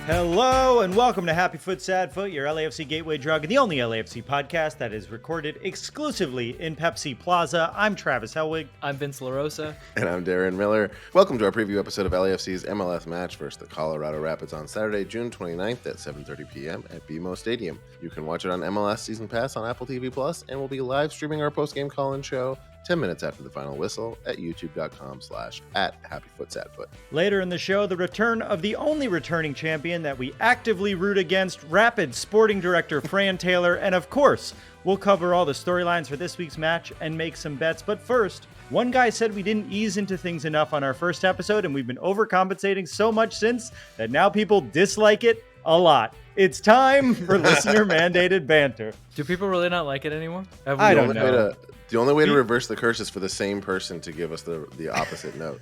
Hello and welcome to Happy Foot, Sad Foot, your LAFC gateway drug, and the only LAFC podcast that is recorded exclusively in Pepsi Plaza. I'm Travis Helwig. I'm Vince LaRosa. And I'm Darren Miller. Welcome to our preview episode of LAFC's MLS match versus the Colorado Rapids on Saturday, June 29th at 7:30 p.m. at BMO Stadium. You can watch it on MLS Season Pass on Apple TV Plus, and we'll be live streaming our post-game call-in show 10 minutes after the final whistle at youtube.com/@HappyFootSadFoot. Later in the show, the return of the only returning champion that we actively root against, Rapids sporting director Fran Taylor, and of course, we'll cover all the storylines for this week's match and make some bets. But first, one guy said we didn't ease into things enough on our first episode, and we've been overcompensating so much since that now people dislike it a lot. It's time for Listener Mandated Banter. Do people really not like it anymore? I don't know. The only way to reverse the curse is for the same person to give us the opposite note.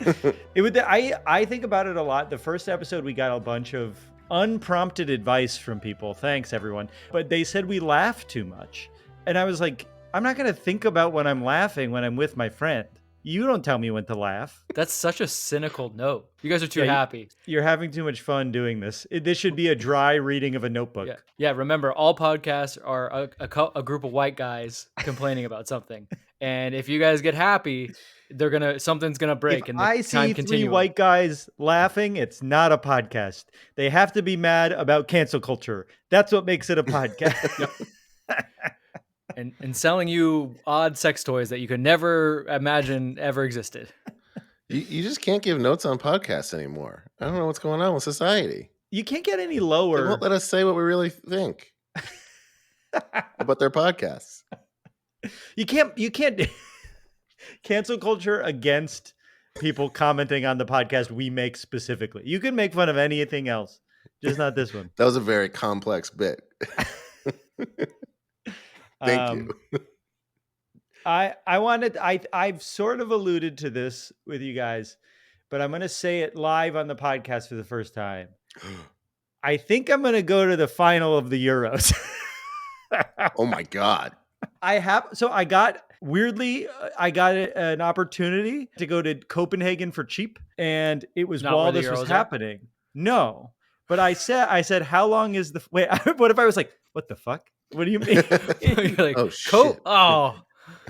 I think about it a lot. The first episode, we got a bunch of unprompted advice from people. Thanks, everyone. But they said we laugh too much. And I was like, I'm not going to think about when I'm laughing when I'm with my friend. You don't tell me when to laugh. That's such a cynical note. You guys are too happy. You're having too much fun doing this. This should be a dry reading of a notebook. Yeah. Remember, all podcasts are a group of white guys complaining about something. And if you guys get happy, something's gonna break. If I see three white guys laughing, it's not a podcast. They have to be mad about cancel culture. That's what makes it a podcast. And selling you odd sex toys that you could never imagine ever existed. You just can't give notes on podcasts anymore. I don't know what's going on with society. You can't get any lower. They won't let us say what we really think about their podcasts. You can't cancel culture against people commenting on the podcast we make specifically. You can make fun of anything else, just not this one. That was a very complex bit. Thank you. I've sort of alluded to this with you guys, but I'm going to say it live on the podcast for the first time. I think I'm going to go to the final of the Euros. Oh my God. I got an opportunity to go to Copenhagen for cheap, and it was while this was happening. No, but I said, how long is wait, what if I was like, what the fuck? What do you mean? You're like, oh, shit. It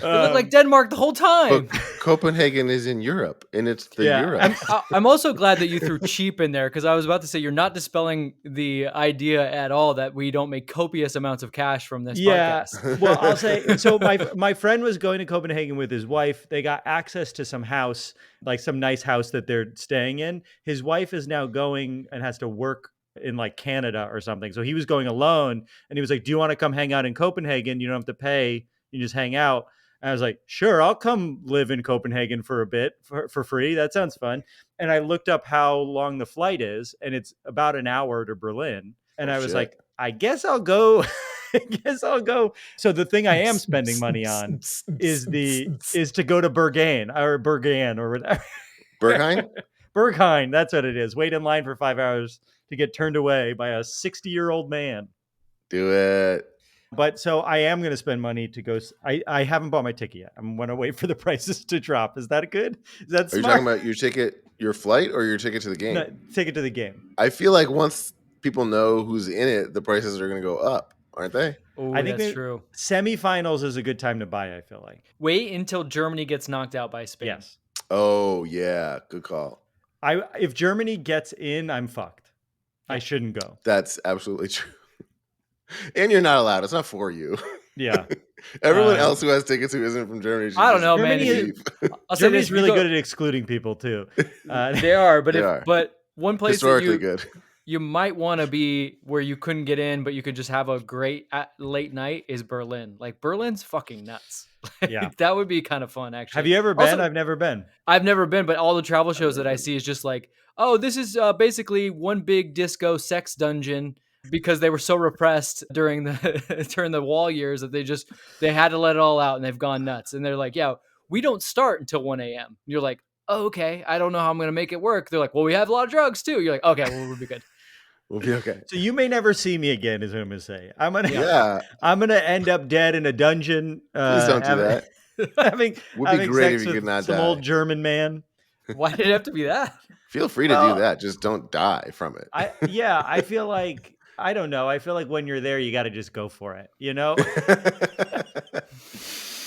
looked like Denmark the whole time. Copenhagen is in Europe, and it's the Europe. I'm also glad that you threw cheap in there, because I was about to say you're not dispelling the idea at all that we don't make copious amounts of cash from this podcast. Well, I'll say, so my friend was going to Copenhagen with his wife. They got access to some house, like some nice house that they're staying in. His wife is now going and has to work in like Canada or something. So he was going alone, and he was like, do you want to come hang out in Copenhagen? You don't have to pay. You just hang out. And I was like, sure, I'll come live in Copenhagen for a bit for free. That sounds fun. And I looked up how long the flight is, and it's about an hour to Berlin. And I was like, I guess I'll go. So the thing I am spending money on is to go to Bergen or whatever. Berghain? Berghain, that's what it is. Wait in line for 5 hours to get turned away by a 60-year-old man. Do it. But so I am going to spend money to go. I haven't bought my ticket yet. I'm going to wait for the prices to drop. Is that good? Is that smart? Are you talking about your flight, or your ticket to the game? No, ticket to the game. I feel like once people know who's in it, the prices are going to go up, aren't they? Oh, I think that's true. Semifinals is a good time to buy, I feel like. Wait until Germany gets knocked out by Spain. Yes. Oh, yeah. Good call. If Germany gets in, I'm fucked. I shouldn't go. That's absolutely true. And you're not allowed. It's not for you. Yeah. Everyone else who has tickets who isn't from Germany. I don't know, man. Germany's really good at excluding people too. They are, but one place historically good. You might want to be where you couldn't get in, but you could just have a great late night is Berlin. Like Berlin's fucking nuts. Yeah, that would be kind of fun. Actually, have you ever been? I've never been. I've never been, but all the travel shows that I see is just like, oh, this is basically one big disco sex dungeon. Because they were so repressed during the wall years that they had to let it all out, and they've gone nuts. And they're like, yeah, we don't start until 1 a.m. And you're like, oh, okay, I don't know how I'm going to make it work. They're like, well, we have a lot of drugs too. You're like, okay, well, we'll be good. We'll be okay. So you may never see me again, is what I'm going to say. I'm going to end up dead in a dungeon. Please don't do that. Having Would be great if you could not some die. Old German man. Why did it have to be that? Feel free to do that. Just don't die from it. I feel like, I don't know. I feel like when you're there, you got to just go for it, you know?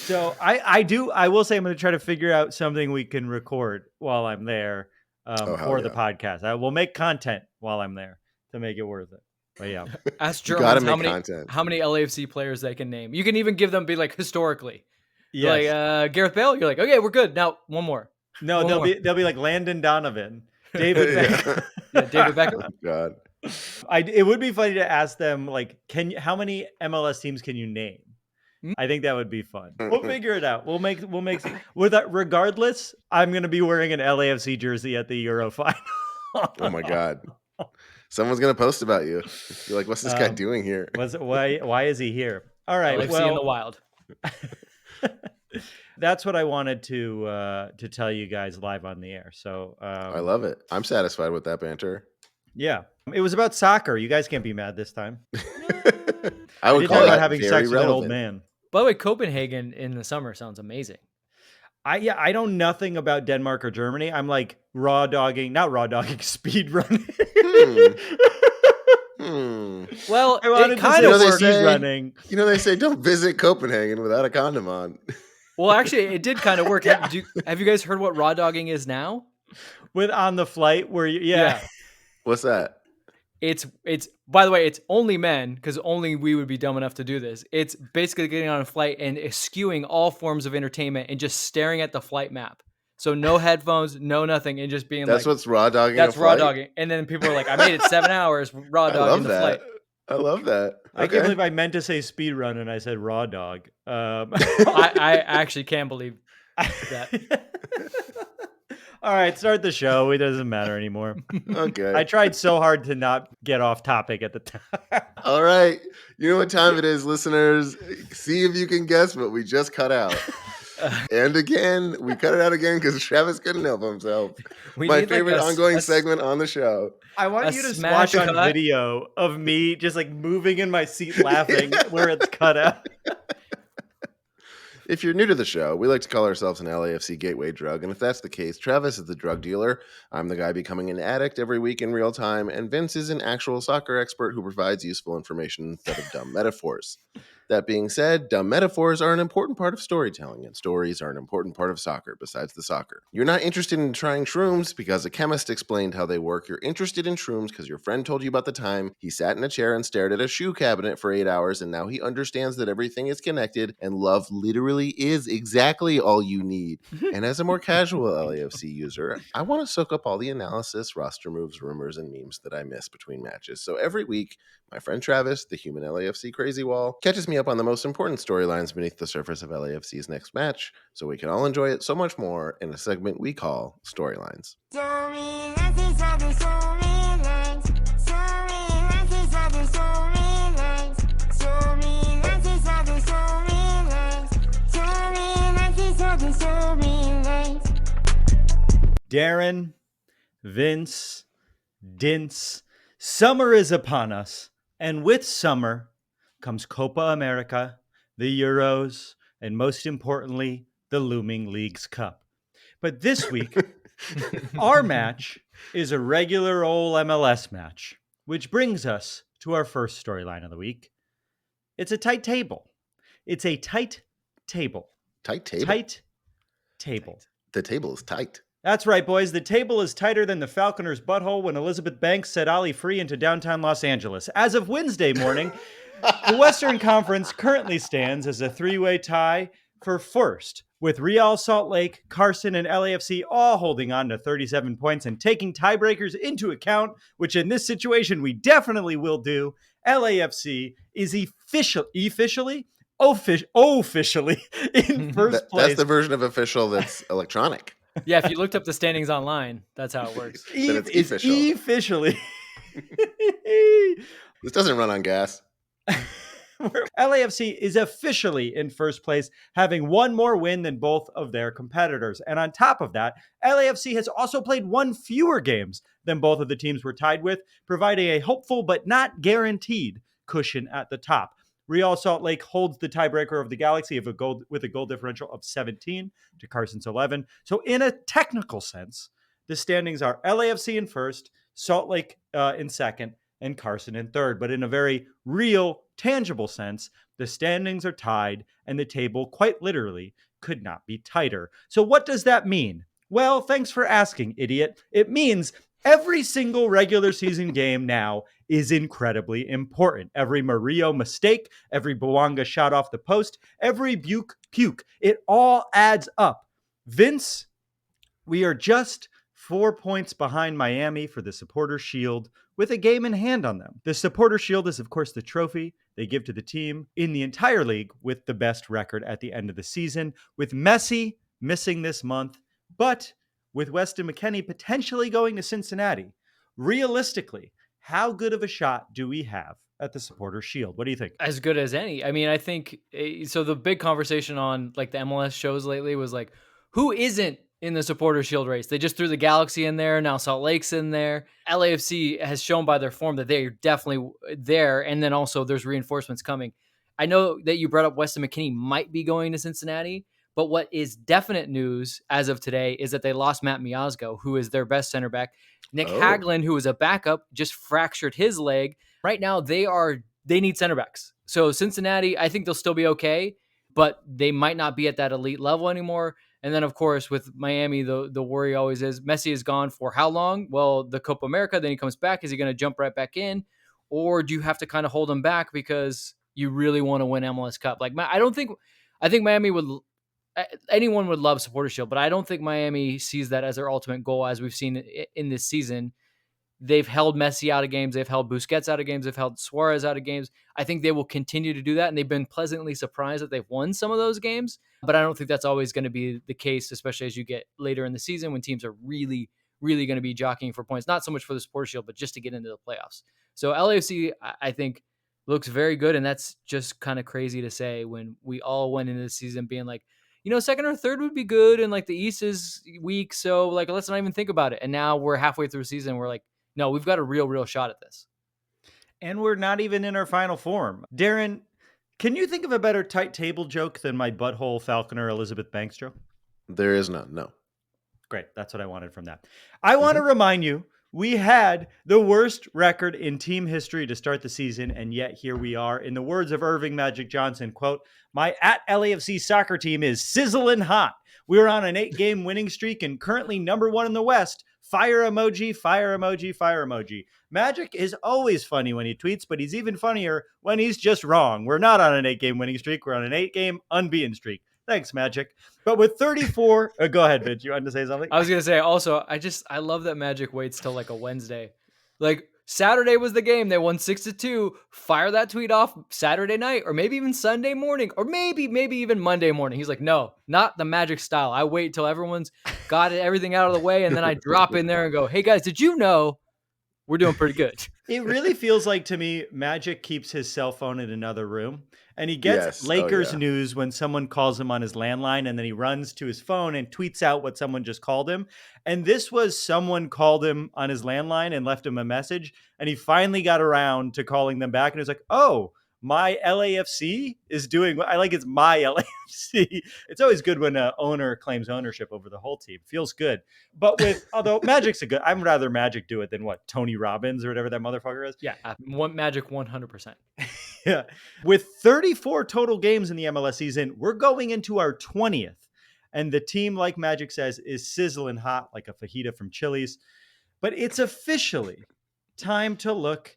So I will say I'm going to try to figure out something we can record while I'm there for the podcast. I will make content while I'm there to make it worth it. But yeah. Ask You gotta Germans make how many LAFC players they can name. You can even give them, be like, historically. Yes. Like Gareth Bale, you're like, okay, we're good. Now one more. No, they'll be like Landon Donovan, David Beckham. Yeah, David Beckham. Oh, God. It would be funny to ask them, like, how many MLS teams can you name? I think that would be fun. We'll figure it out. We'll make with that. Regardless, I'm going to be wearing an LAFC jersey at the Euro final. Oh my God. Someone's going to post about you. You're like, what's this guy doing here? Why is he here? All right. LAFC in the wild. That's what I wanted to tell you guys live on the air. So I love it. I'm satisfied with that banter. Yeah. It was about soccer. You guys can't be mad this time. I would call about it having sex with an old man. By the way, Copenhagen in the summer sounds amazing. I know nothing about Denmark or Germany. I'm like speed running. Well, I wanted it kind to of say works. speed running. You know, they say don't visit Copenhagen without a condom on. Well, actually, it did kind of work. Have you guys heard what raw dogging is now? With on the flight where yeah. What's that? It's by the way, it's only men, because only we would be dumb enough to do this. It's basically getting on a flight and eschewing all forms of entertainment and just staring at the flight map. So no headphones, no nothing, and just being that's like, what's raw dogging. That's raw dogging. And then people are like, I made it 7 hours raw dogging the flight. I love that. Okay. I can't believe I meant to say speed run and I said raw dog. I actually can't believe that. All right, start the show. It doesn't matter anymore. Okay. I tried so hard to not get off topic at the time. All right. You know what time it is, listeners? See if you can guess what we just cut out. And again, we cut it out again because Travis couldn't help himself. My favorite ongoing segment on the show. I want you to watch on video of me just like moving in my seat laughing where it's cut out. If you're new to the show, we like to call ourselves an LAFC gateway drug. And if that's the case, Travis is the drug dealer. I'm the guy becoming an addict every week in real time. And Vince is an actual soccer expert who provides useful information instead of dumb metaphors. That being said, dumb metaphors are an important part of storytelling, and stories are an important part of soccer besides the soccer. You're not interested in trying shrooms because a chemist explained how they work. You're interested in shrooms because your friend told you about the time he sat in a chair and stared at a shoe cabinet for 8 hours, and now he understands that everything is connected, and love literally is exactly all you need. And as a more casual LAFC user, I want to soak up all the analysis, roster moves, rumors, and memes that I miss between matches. So every week, my friend Travis, the human LAFC crazy wall, catches me up on the most important storylines beneath the surface of LAFC's next match, so we can all enjoy it so much more in a segment we call Storylines. Darren, Vince, Dince, summer is upon us, and with summer comes Copa America, the Euros, and most importantly, the looming Leagues Cup. But this week, our match is a regular old MLS match, which brings us to our first storyline of the week. It's a tight table. It's a tight table. Tight table? Tight table. The table is tight. That's right, boys. The table is tighter than the Falconer's butthole when Elizabeth Banks set Ali free into downtown Los Angeles. As of Wednesday morning, the Western Conference currently stands as a three-way tie for first, with Real Salt Lake, Carson, and LAFC all holding on to 37 points and taking tiebreakers into account, which in this situation we definitely will do. LAFC is officially in first place. That's the version of official that's electronic. Yeah, if you looked up the standings online, that's how it works. It's official. Officially. This doesn't run on gas. LAFC is officially in first place, having one more win than both of their competitors. And on top of that, LAFC has also played one fewer games than both of the teams were tied with, providing a hopeful but not guaranteed cushion at the top. Real Salt Lake holds the tiebreaker of the Galaxy with a goal differential of 17 to Carson's 11. So in a technical sense, the standings are LAFC in first, Salt Lake in second, and Carson in third. But in a very real, tangible sense, the standings are tied, and the table, quite literally, could not be tighter. So what does that mean? Well, thanks for asking, idiot. It means every single regular season game now is incredibly important. Every Murillo mistake, every Bouanga shot off the post, every Buke puke, it all adds up. Vince, we are just 4 points behind Miami for the Supporter Shield with a game in hand on them. The Supporter Shield is, of course, the trophy they give to the team in the entire league with the best record at the end of the season, with Messi missing this month, but with Weston McKennie potentially going to Cincinnati. Realistically, how good of a shot do we have at the Supporter Shield? What do you think? As good as any. I mean, I think so. The big conversation on like the MLS shows lately was like, who isn't in the Supporter Shield race? They just threw the Galaxy in there. Now Salt Lake's in there. LAFC has shown by their form that they're definitely there. And then also there's reinforcements coming. I know that you brought up Weston McKennie might be going to Cincinnati, but what is definite news as of today is that they lost Matt Miazgo, who is their best center back. Nick Hagglund, who was a backup, just fractured his leg. Right now, they need center backs. So Cincinnati, I think they'll still be okay, but they might not be at that elite level anymore. And then, of course, with Miami, the worry always is Messi is gone for how long? Well, the Copa America, then he comes back. Is he going to jump right back in? Or do you have to kind of hold him back because you really want to win MLS Cup? Like, I think Miami anyone would love Supporter Shield, but I don't think Miami sees that as their ultimate goal, as we've seen in this season. They've held Messi out of games. They've held Busquets out of games. They've held Suarez out of games. I think they will continue to do that, and they've been pleasantly surprised that they've won some of those games. But I don't think that's always going to be the case, especially as you get later in the season when teams are really, really going to be jockeying for points, not so much for the Supporter Shield, but just to get into the playoffs. So LAFC, I think, looks very good, and that's just kind of crazy to say when we all went into the season being like, second or third would be good, and like the East is weak, so like let's not even think about it. And now we're halfway through the season, we're like, no, we've got a real shot at this. And we're not even in our final form. Darren, can you think of a better tight table joke than my butthole Falconer Elizabeth Banks joke? There is none, no. Great, that's what I wanted from that. I want to remind you, we had the worst record in team history to start the season, and yet here we are. In the words of Irving Magic Johnson, quote, "My at LAFC soccer team is sizzling hot. We're on an 8-game winning streak and currently number 1 in the West. Fire emoji, fire emoji, fire emoji." Magic is always funny when he tweets, but he's even funnier when he's just wrong. We're not on an 8-game winning streak. We're on an 8-game unbeaten streak. Thanks, Magic. But with 34, go ahead, Vince. You wanted to say something? I was going to say also, I love that Magic waits till like a Wednesday. Like Saturday was the game. They won 6-2. Fire that tweet off Saturday night, or maybe even Sunday morning, or maybe even Monday morning. He's like, no, not the Magic style. I wait till everyone's got everything out of the way, and then I drop in there and go, hey guys, did you know we're doing pretty good? It really feels like to me, Magic keeps his cell phone in another room, and he gets Lakers news when someone calls him on his landline, and then he runs to his phone and tweets out what someone just called him. And this was someone called him on his landline and left him a message, and he finally got around to calling them back, and he was like, oh, my LAFC is doing, I like it's my LAFC. It's always good when an owner claims ownership over the whole team. Feels good. But although Magic's I'd rather Magic do it than Tony Robbins or whatever that motherfucker is. Yeah, Magic 100%. Yeah. With 34 total games in the MLS season, we're going into our 20th. And the team, like Magic says, is sizzling hot like a fajita from Chili's. But it's officially time to look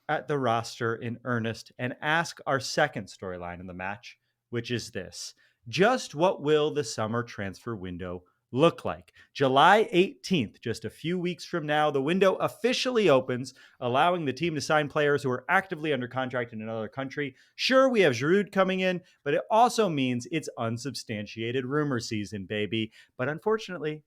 at the roster in earnest and ask our second storyline in the match, which is this: just what will the summer transfer window look like? July 18th, just a few weeks from now, the window officially opens, allowing the team to sign players who are actively under contract in another country. Sure, we have Giroud coming in, but it also means it's unsubstantiated rumor season, baby. But unfortunately,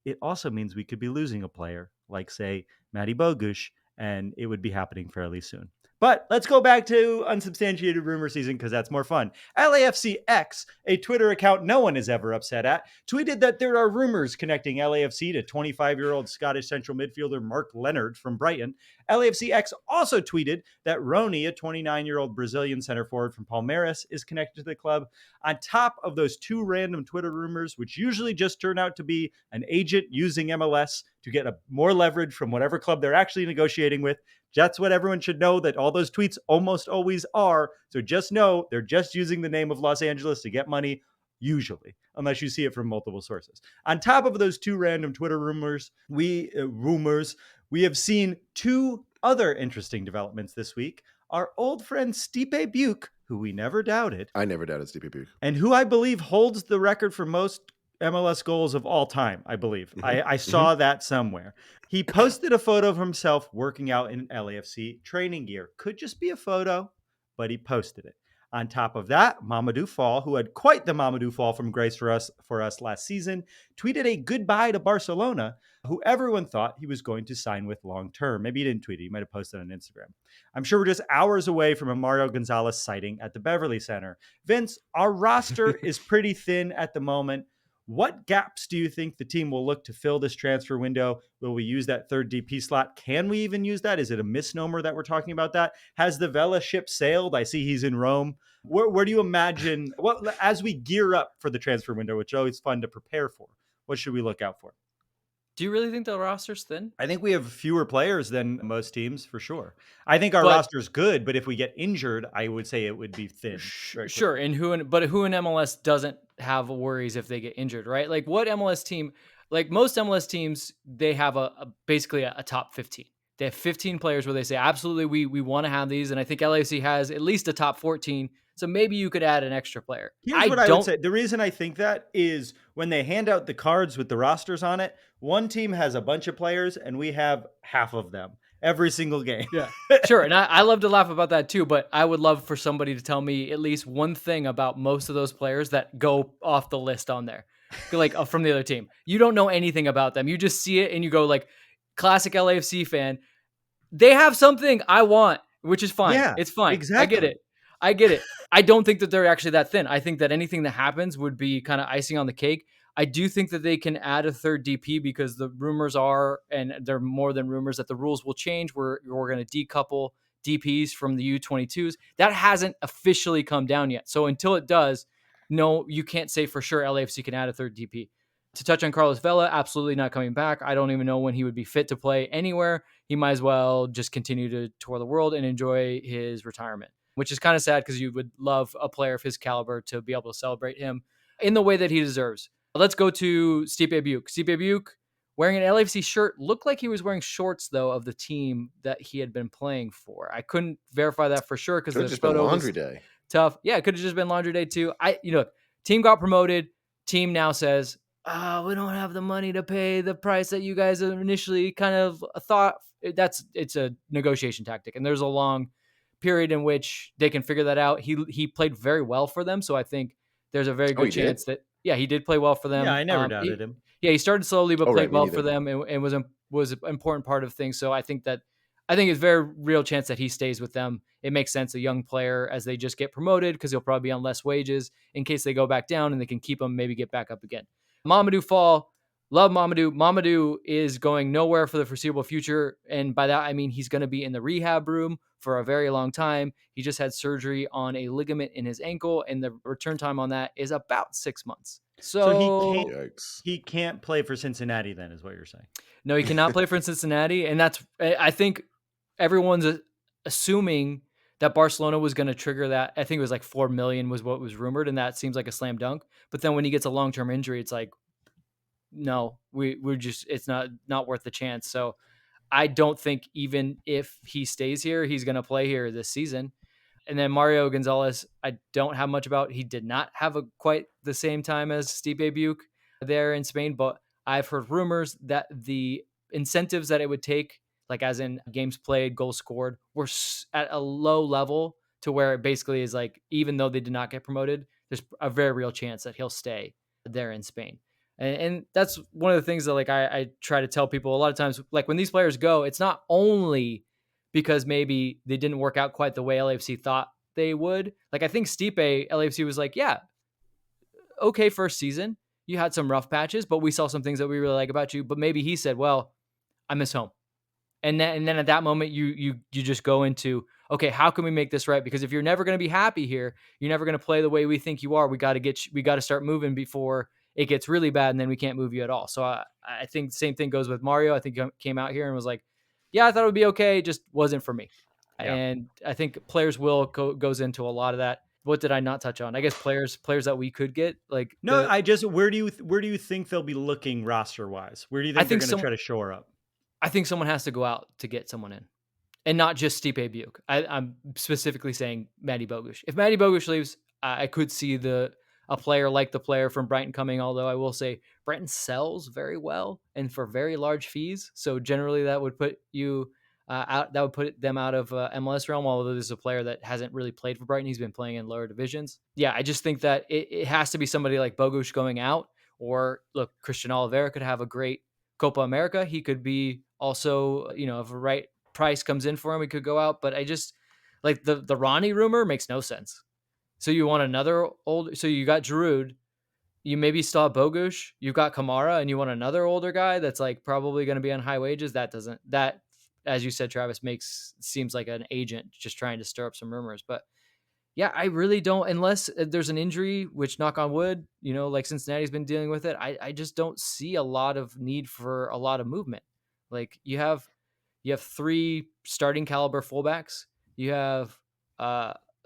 it also means we could be losing a player like, say, Matty Bogusz, and it would be happening fairly soon. But let's go back to unsubstantiated rumor season because that's more fun. LAFCX, a Twitter account no one is ever upset at, tweeted that there are rumors connecting LAFC to 25-year-old Scottish central midfielder Mark Leonard from Brighton. LAFCX also tweeted that Rony, a 29-year-old Brazilian center forward from Palmeiras, is connected to the club. On top of those two random Twitter rumors, which usually just turn out to be an agent using MLS to get more leverage from whatever club they're actually negotiating with. That's what everyone should know, that all those tweets almost always are. So just know they're just using the name of Los Angeles to get money, usually, unless you see it from multiple sources. On top of those 2 random Twitter rumors, we have seen 2 other interesting developments this week. Our old friend Stipe Buke, who we never doubted. I never doubted Stipe Buke. And who I believe holds the record for most MLS goals of all time, I believe. I saw that somewhere. He posted a photo of himself working out in LAFC training gear. Could just be a photo, but he posted it. On top of that, Mamadou Fall, who had quite the Mamadou Fall from grace for us last season, tweeted a goodbye to Barcelona, who everyone thought he was going to sign with long-term. Maybe he didn't tweet it. He might have posted on Instagram. I'm sure we're just hours away from a Mario Gonzalez sighting at the Beverly Center. Vince, our roster is pretty thin at the moment. What gaps do you think the team will look to fill this transfer window? Will we use that third DP slot? Can we even use that? Is it a misnomer that we're talking about that? Has the Vela ship sailed? I see he's in Rome. Where do you imagine, as we gear up for the transfer window, which is always fun to prepare for, what should we look out for? Do you really think the roster's thin? I think we have fewer players than most teams, for sure. I think our roster's good, but if we get injured, I would say it would be thin. Sure, and who in MLS doesn't have worries if they get injured, right? Like what MLS team, like most MLS teams, they have basically a top 15. They have 15 players where they say, absolutely, we want to have these. And I think LAFC has at least a top 14. So maybe you could add an extra player. Here's what I would say. The reason I think that is when they hand out the cards with the rosters on it, one team has a bunch of players and we have half of them every single game. Yeah, sure. And I love to laugh about that too, but I would love for somebody to tell me at least one thing about most of those players that go off the list on there, like from the other team. You don't know anything about them. You just see it and you go like, classic LAFC fan, they have something I want, which is fine. Yeah, it's fine. Exactly. I get it. I don't think that they're actually that thin. I think that anything that happens would be kind of icing on the cake. I do think that they can add a third DP because the rumors are, and they're more than rumors, that the rules will change. We're going to decouple DPs from the U22s. That hasn't officially come down yet. So until it does, no, you can't say for sure LAFC can add a third DP. To touch on Carlos Vela, absolutely not coming back. I don't even know when he would be fit to play anywhere. He might as well just continue to tour the world and enjoy his retirement, which is kind of sad because you would love a player of his caliber to be able to celebrate him in the way that he deserves. Let's go to Stipe Buke. Stipe Buke, wearing an LAFC shirt, looked like he was wearing shorts, though, of the team that he had been playing for. I couldn't verify that for sure because the photo was tough. Yeah, it could have just been laundry day, too. Team got promoted. Team now says, we don't have the money to pay the price that you guys initially kind of thought. It's a negotiation tactic, and there's a long period in which they can figure that out. He played very well for them, so I think there's a very good chance that he did play well for them. Yeah, I never doubted him. Yeah, he started slowly but played well for them and was an important part of things. So I think it's a very real chance that he stays with them. It makes sense, a young player, as they just get promoted because he'll probably be on less wages in case they go back down, and they can keep him, maybe get back up again. Mamadou Fall, love Mamadou. Mamadou is going nowhere for the foreseeable future. And by that, I mean he's going to be in the rehab room for a very long time. He just had surgery on a ligament in his ankle, and the return time on that is about 6 months. So he can't play for Cincinnati then, is what you're saying? No, he cannot play for Cincinnati. And I think everyone's assuming that Barcelona was going to trigger that. I think it was like 4 million was what was rumored, and that seems like a slam dunk. But then when he gets a long-term injury, it's like, no, we're just, it's not worth the chance. So I don't think even if he stays here, he's going to play here this season. And then Mario Gonzalez, I don't have much about. He did not have quite the same time as Stipe Buke there in Spain, but I've heard rumors that the incentives that it would take, like as in games played, goals scored, were at a low level to where it basically is like, even though they did not get promoted, there's a very real chance that he'll stay there in Spain. And that's one of the things that like I try to tell people a lot of times, like when these players go, it's not only because maybe they didn't work out quite the way LAFC thought they would. Like I think Stipe, LAFC was like, yeah, okay, first season, you had some rough patches, but we saw some things that we really like about you. But maybe he said, well, I miss home. And then at that moment, you just go into, okay, how can we make this right? Because if you're never going to be happy here, you're never going to play the way we think you are. We got to start moving before it gets really bad and then we can't move you at all. So I think the same thing goes with Mario. I think he came out here and was like, yeah, I thought it would be okay. It just wasn't for me. Yeah. And I think players will goes into a lot of that. What did I not touch on? I guess players that we could get like No, where do you think they'll be looking roster wise? Where do you think they're going to try to shore up? I think someone has to go out to get someone in, and not just Stipe Biuk. I'm specifically saying Matty Bogusz. If Matty Bogusz leaves, I could see a player like the player from Brighton coming. Although I will say Brighton sells very well and for very large fees, so generally that would put you out. That would put them out of MLS realm. Although this is a player that hasn't really played for Brighton, he's been playing in lower divisions. Yeah, I just think that it has to be somebody like Bogusz going out. Or look, Christian Oliveira could have a great Copa America. He could be also, if the right price comes in for him, he could go out. But I just like the Ronnie rumor makes no sense. So you want another so you got Giroud, you maybe still have Bogusz, you've got Kamara, and you want another older guy that's like probably going to be on high wages. That, as you said, Travis, seems like an agent just trying to stir up some rumors. But yeah, I really don't, unless there's an injury, which knock on wood, like Cincinnati's been dealing with it. I just don't see a lot of need for a lot of movement. Like you have 3 starting caliber fullbacks. You have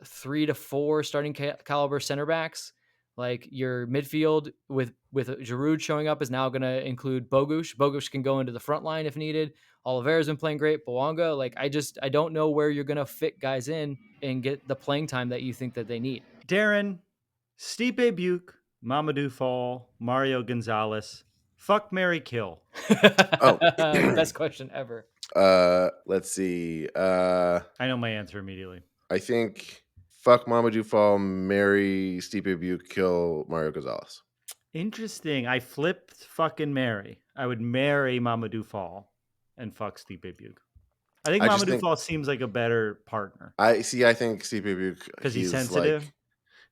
3 to 4 starting caliber center backs. Like your midfield with Giroud showing up is now going to include Bogusz. Bogusz can go into the front line if needed. Oliveira's been playing great. Bouanga, like I don't know where you're going to fit guys in and get the playing time that you think that they need. Darren, Stipe Biuk, Mamadou Fall, Mario Gonzalez, fuck, marry, kill. Best question ever. Let's see. I know my answer immediately. I think fuck Mamadou Fall, marry Stipe Biuk, kill Mario Gonzalez. Interesting. I flipped fucking marry. I would marry Mamadou Fall and fuck Stipe Biuk. I think Mamadou Fall seems like a better partner. I think Stipe Biuk, because he's sensitive.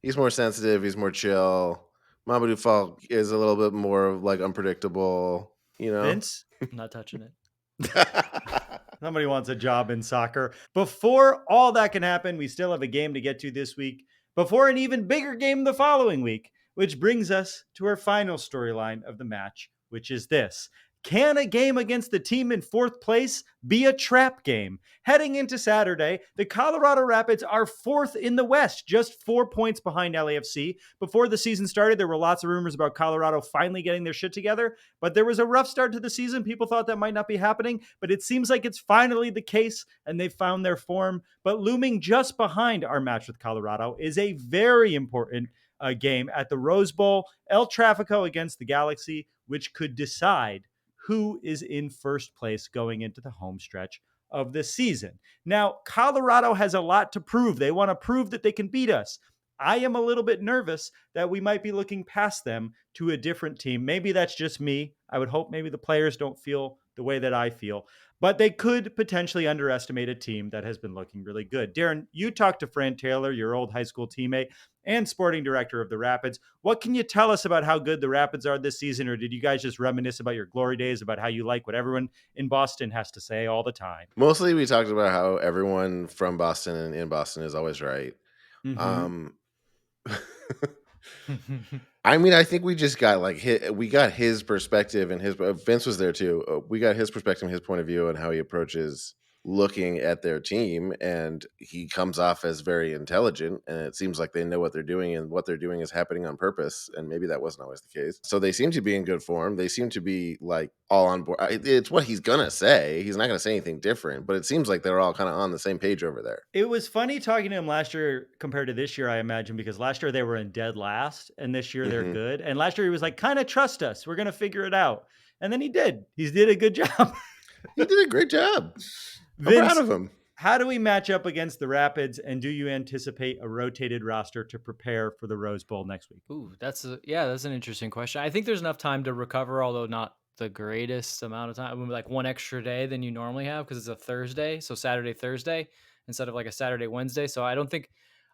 He's more sensitive. He's more chill. Mamadou Fall is a little bit more like unpredictable. Vince, I'm not touching it. Somebody wants a job in soccer. Before all that can happen, we still have a game to get to this week. Before an even bigger game the following week, which brings us to our final storyline of the match, which is this. Can a game against the team in 4th place be a trap game? Heading into Saturday, the Colorado Rapids are 4th in the West, just 4 points behind LAFC. Before the season started, there were lots of rumors about Colorado finally getting their shit together, but there was a rough start to the season. People thought that might not be happening, but it seems like it's finally the case, and they've found their form. But looming just behind our match with Colorado is a very important game at the Rose Bowl, El Tráfico against the Galaxy, which could decide who is in first place going into the home stretch of the season. Now, Colorado has a lot to prove. They want to prove that they can beat us. I am a little bit nervous that we might be looking past them to a different team. Maybe that's just me. I would hope maybe the players don't feel the way that I feel, but they could potentially underestimate a team that has been looking really good. Darren, you talked to Fran Taylor, your old high school teammate and sporting director of the Rapids. What can you tell us about how good the Rapids are this season? Or did you guys just reminisce about your glory days, about how you like what everyone in Boston has to say all the time? Mostly we talked about how everyone from Boston and in Boston is always right. Mm-hmm. I mean, I think we just got we got his perspective, and Vince was there too. We got his perspective and his point of view and how he approaches looking at their team, and he comes off as very intelligent, and it seems like they know what they're doing, and what they're doing is happening on purpose, and maybe that wasn't always the case. So they seem to be in good form. They seem to be like all on board. It's what he's gonna say. He's not gonna say anything different, but it seems like they're all kind of on the same page over there. It was funny talking to him last year compared to this year, I imagine, because last year they were in dead last, and this year they're good. And last year he was like, kind of trust us. We're gonna figure it out. And then he did. He did a good job. He did a great job. Vince, I'm proud of him. How do we match up against the Rapids, and do you anticipate a rotated roster to prepare for the Rose Bowl next week? Ooh, that's an interesting question. I think there's enough time to recover, although not the greatest amount of time. Like one extra day than you normally have because it's a Thursday, so Saturday, Thursday instead of like a Saturday, Wednesday. So I don't think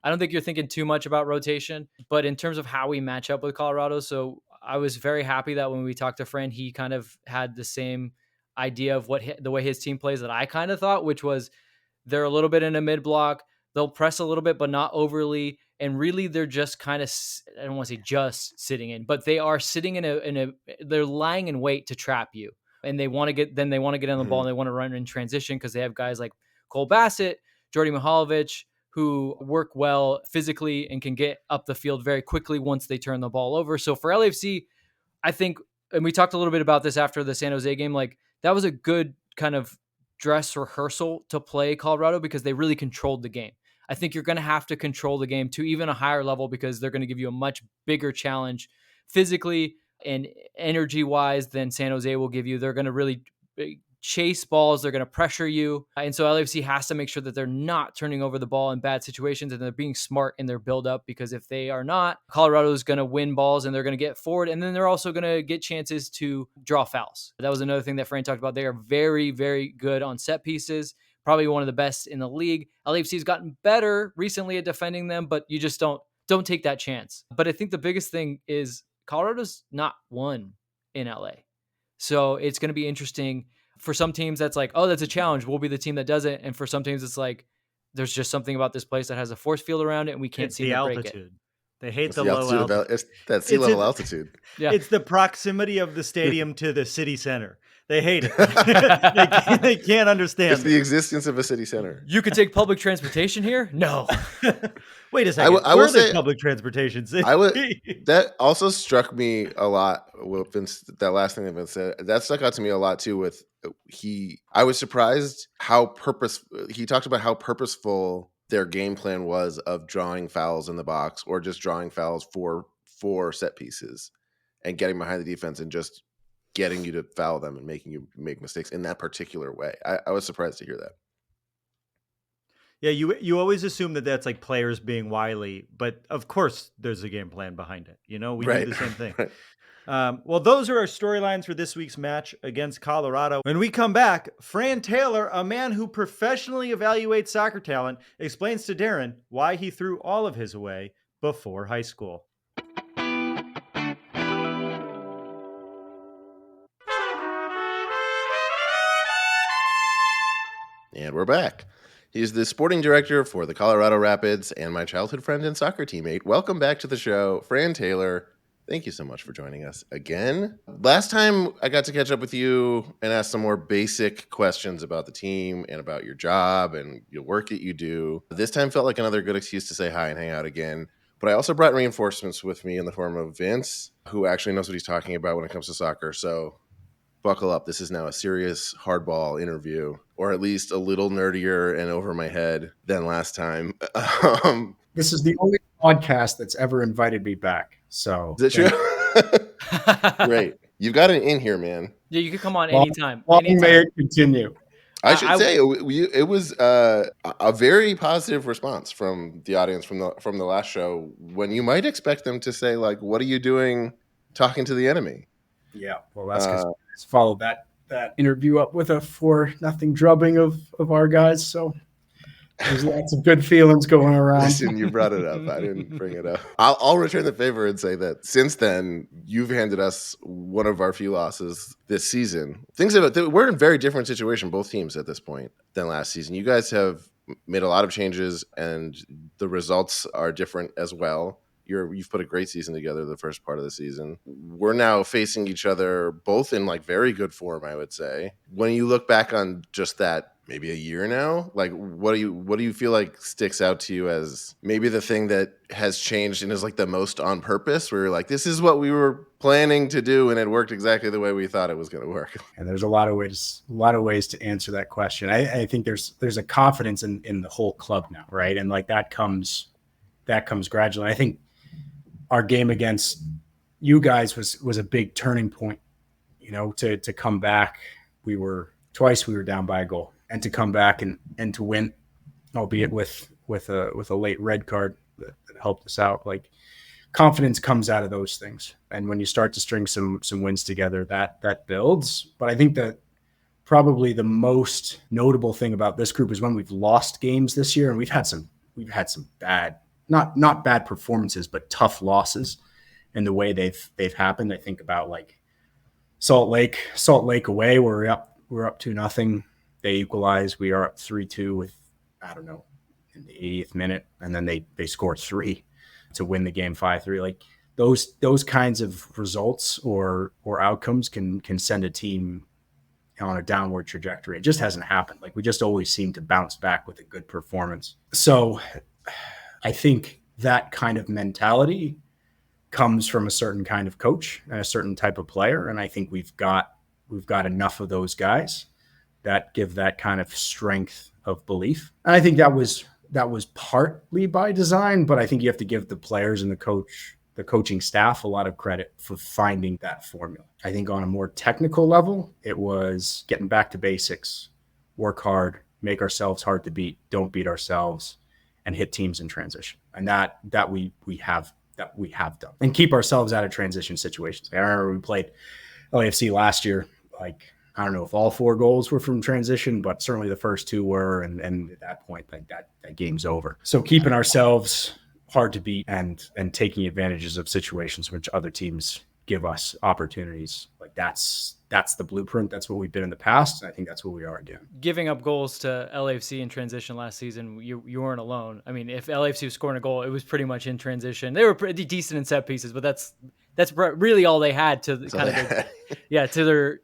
you're thinking too much about rotation. But in terms of how we match up with Colorado, so I was very happy that when we talked to Fran, he kind of had the same idea of the way his team plays that I kind of thought, which was they're a little bit in a mid block. They'll press a little bit, but not overly. And really, they're just kind of, I don't want to say just sitting in, but they are sitting they're lying in wait to trap you. And they want to get on the ball and they want to run in transition because they have guys like Cole Bassett, Jordy Mihalovic, who work well physically and can get up the field very quickly once they turn the ball over. So for LAFC, I think, and we talked a little bit about this after the San Jose game, like that was a good kind of dress rehearsal to play Colorado because they really controlled the game. I think you're going to have to control the game to even a higher level because they're going to give you a much bigger challenge physically and energy wise than San Jose will give you. They're going to really chase balls. They're going to pressure you. And so LAFC has to make sure that they're not turning over the ball in bad situations and they're being smart in their buildup, because if they are not, Colorado is going to win balls and they're going to get forward. And then they're also going to get chances to draw fouls. That was another thing that Fran talked about. They are very, very good on set pieces. Probably one of the best in the league. LAFC has gotten better recently at defending them, but you just don't take that chance. But I think the biggest thing is Colorado's not won in LA. So it's going to be interesting. For some teams, that's like, oh, that's a challenge. We'll be the team that does it. And for some teams, it's like, there's just something about this place that has a force field around it, and we can't see the break it. They hate the low altitude. It's that sea level altitude. Yeah. It's the proximity of the stadium to the city center. They hate it. they can't understand. It's the existence of a city center. You could take public transportation here? No. Wait a second. I will say public transportation. That also struck me a lot with Vince, that last thing that Vince said. That stuck out to me a lot too. I was surprised how he talked about how purposeful their game plan was of drawing fouls in the box or just drawing fouls for set pieces and getting behind the defense and just getting you to foul them and making you make mistakes in that particular way. I was surprised to hear that. Yeah, you always assume that that's like players being wily, but of course there's a game plan behind it. We do the same thing. Right. Well, those are our storylines for this week's match against Colorado. When we come back, Fran Taylor, a man who professionally evaluates soccer talent, explains to Darren why he threw all of his away before high school. And we're back. He's the sporting director for the Colorado Rapids and my childhood friend and soccer teammate. Welcome back to the show, Fran Taylor. Thank you so much for joining us again. Last time I got to catch up with you and ask some more basic questions about the team and about your job and your work that you do. This time felt like another good excuse to say hi and hang out again. But I also brought reinforcements with me in the form of Vince, who actually knows what he's talking about when it comes to soccer. So buckle up. This is now a serious hardball interview, or at least a little nerdier and over my head than last time. This is the only podcast that's ever invited me back. So is it true? Great. You've got an in here, man. Yeah, you can come on anytime. May it continue. I should say it was a very positive response from the audience from the last show, when you might expect them to say, like, what are you doing talking to the enemy? Yeah, well, that's because followed that interview up with a 4-0 drubbing of our guys. So there's lots of good feelings going around. Listen, you brought it up. I didn't bring it up. I'll return the favor and say that since then, you've handed us one of our few losses this season. We're in a very different situation, both teams at this point, than last season. You guys have made a lot of changes, and the results are different as well. You've put a great season together the first part of the season. We're now facing each other both in like very good form, I would say. When you look back on just that, maybe a year now, like what do you feel like sticks out to you as maybe the thing that has changed and is like the most on purpose, where you're like, this is what we were planning to do and it worked exactly the way we thought it was going to work? And there's a lot of ways to answer that question. I think there's a confidence in the whole club now, right? And like that comes gradually. I think our game against you guys was a big turning point, to come back. We were down by a goal, and to come back and to win, albeit with a late red card that helped us out. Like, confidence comes out of those things. And when you start to string some wins together, that builds. But I think that probably the most notable thing about this group is when we've lost games this year, and we've had some bad, not bad performances, but tough losses in the way they've happened. I think about like Salt Lake away, where we're up 2-0. They equalize. We are up 3-2 with, I don't know, in the 80th minute, and then they score 3. to win the game 5-3. Like those kinds of results or outcomes can send a team on a downward trajectory. It just hasn't happened. Like we just always seem to bounce back with a good performance. So I think that kind of mentality comes from a certain kind of coach and a certain type of player. And I think we've got enough of those guys that give that kind of strength of belief. And I think that was partly by design, but I think you have to give the players and the coaching staff a lot of credit for finding that formula. I think on a more technical level, it was getting back to basics, work hard, make ourselves hard to beat, don't beat ourselves, and hit teams in transition. And that we have done, and keep ourselves out of transition situations. I remember we played LAFC last year. Like, I don't know if all 4 goals were from transition, but certainly the first 2 were. And at that point, like that game's over. So keeping ourselves hard to beat and taking advantages of situations which other teams give us opportunities. Like that's the blueprint. That's what we've been in the past. And I think that's what we are again. Giving up goals to LAFC in transition last season, you weren't alone. I mean, if LAFC was scoring a goal, it was pretty much in transition. They were pretty decent in set pieces, but that's really all they had to kind of to their,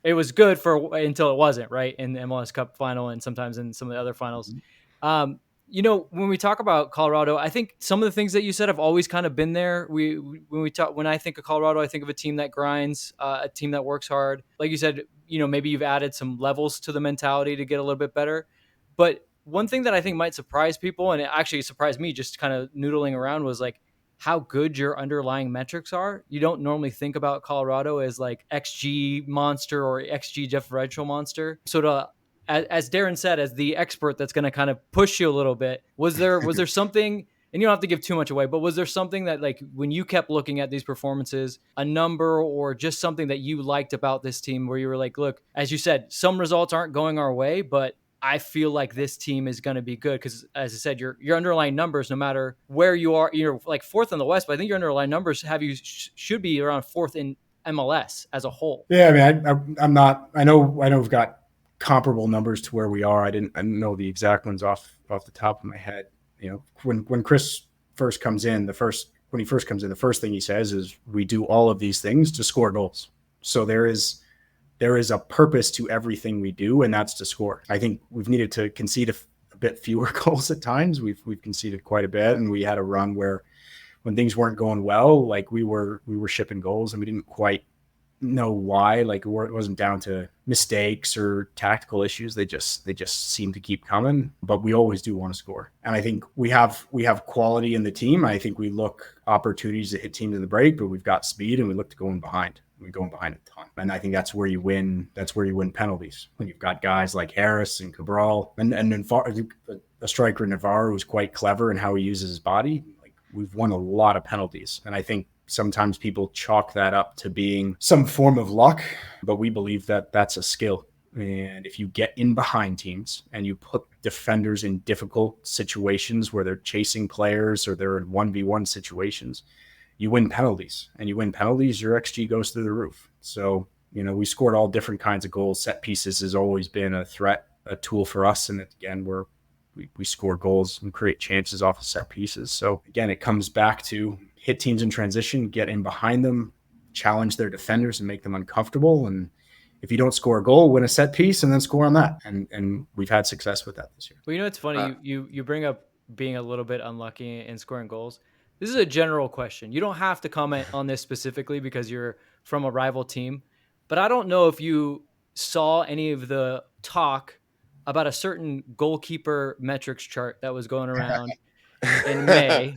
it was good until it wasn't, right? In the MLS Cup final and sometimes in some of the other finals. When we talk about Colorado, I think some of the things that you said have always kind of been there. When I think of Colorado, I think of a team that grinds, a team that works hard. Like you said, maybe you've added some levels to the mentality to get a little bit better. But one thing that I think might surprise people, and it actually surprised me just kind of noodling around, was like how good your underlying metrics are. You don't normally think about Colorado as like XG monster or XG differential monster. So as Darren said, as the expert that's going to kind of push you a little bit, was there something, and you don't have to give too much away, but was there something that, like, when you kept looking at these performances, a number or just something that you liked about this team where you were like, look, as you said, some results aren't going our way, but I feel like this team is going to be good? Because as I said, your underlying numbers, no matter where you are, you're like 4th in the West, but I think your underlying numbers should be around 4th in MLS as a whole. Yeah. I mean, I'm not, I know we've got comparable numbers to where we are. I didn't know the exact ones off the top of my head. When Chris first comes in, the first thing he says is we do all of these things to score goals. So there is a purpose to everything we do, and that's to score. I think we've needed to concede a bit fewer goals at times. We've conceded quite a bit, and we had a run where when things weren't going well, like we were shipping goals and we didn't quite know why. Like it wasn't down to mistakes or tactical issues. They just seem to keep coming, but we always do want to score. And I think we have quality in the team. I think we look opportunities to hit teams in the break, but we've got speed and we look to go in behind. We're going behind a ton. And I think that's where you win. That's where you win penalties. When you've got guys like Harris and Cabral and a striker Navarro who's quite clever in how he uses his body. Like we've won a lot of penalties. And I think sometimes people chalk that up to being some form of luck, but we believe that that's a skill. And if you get in behind teams and you put defenders in difficult situations where they're chasing players or they're in 1v1 situations, you win penalties. And you win penalties, your XG goes through the roof. So, we scored all different kinds of goals. Set pieces has always been a threat, a tool for us. And again, we score goals and create chances off of set pieces. So again, it comes back to hit teams in transition, get in behind them, challenge their defenders and make them uncomfortable. And if you don't score a goal, win a set piece and then score on that. And we've had success with that this year. Well, it's funny. You bring up being a little bit unlucky in scoring goals. This is a general question. You don't have to comment on this specifically because you're from a rival team, but I don't know if you saw any of the talk about a certain goalkeeper metrics chart that was going around in May.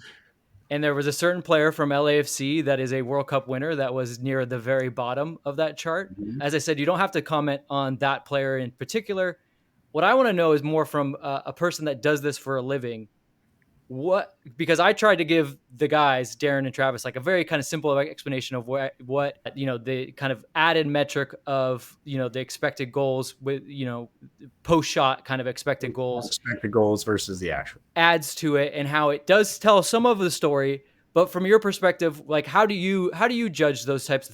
And there was a certain player from LAFC that is a World Cup winner that was near the very bottom of that chart. Mm-hmm. As I said, you don't have to comment on that player in particular. What I want to know is more from a person that does this for a living. Because I tried to give the guys, Darren and Travis, like a very kind of simple explanation of what the kind of added metric of, the expected goals with, post shot kind of expected goals. Expected goals versus the actual. Adds to it and how it does tell some of the story. But from your perspective, like how do you judge those types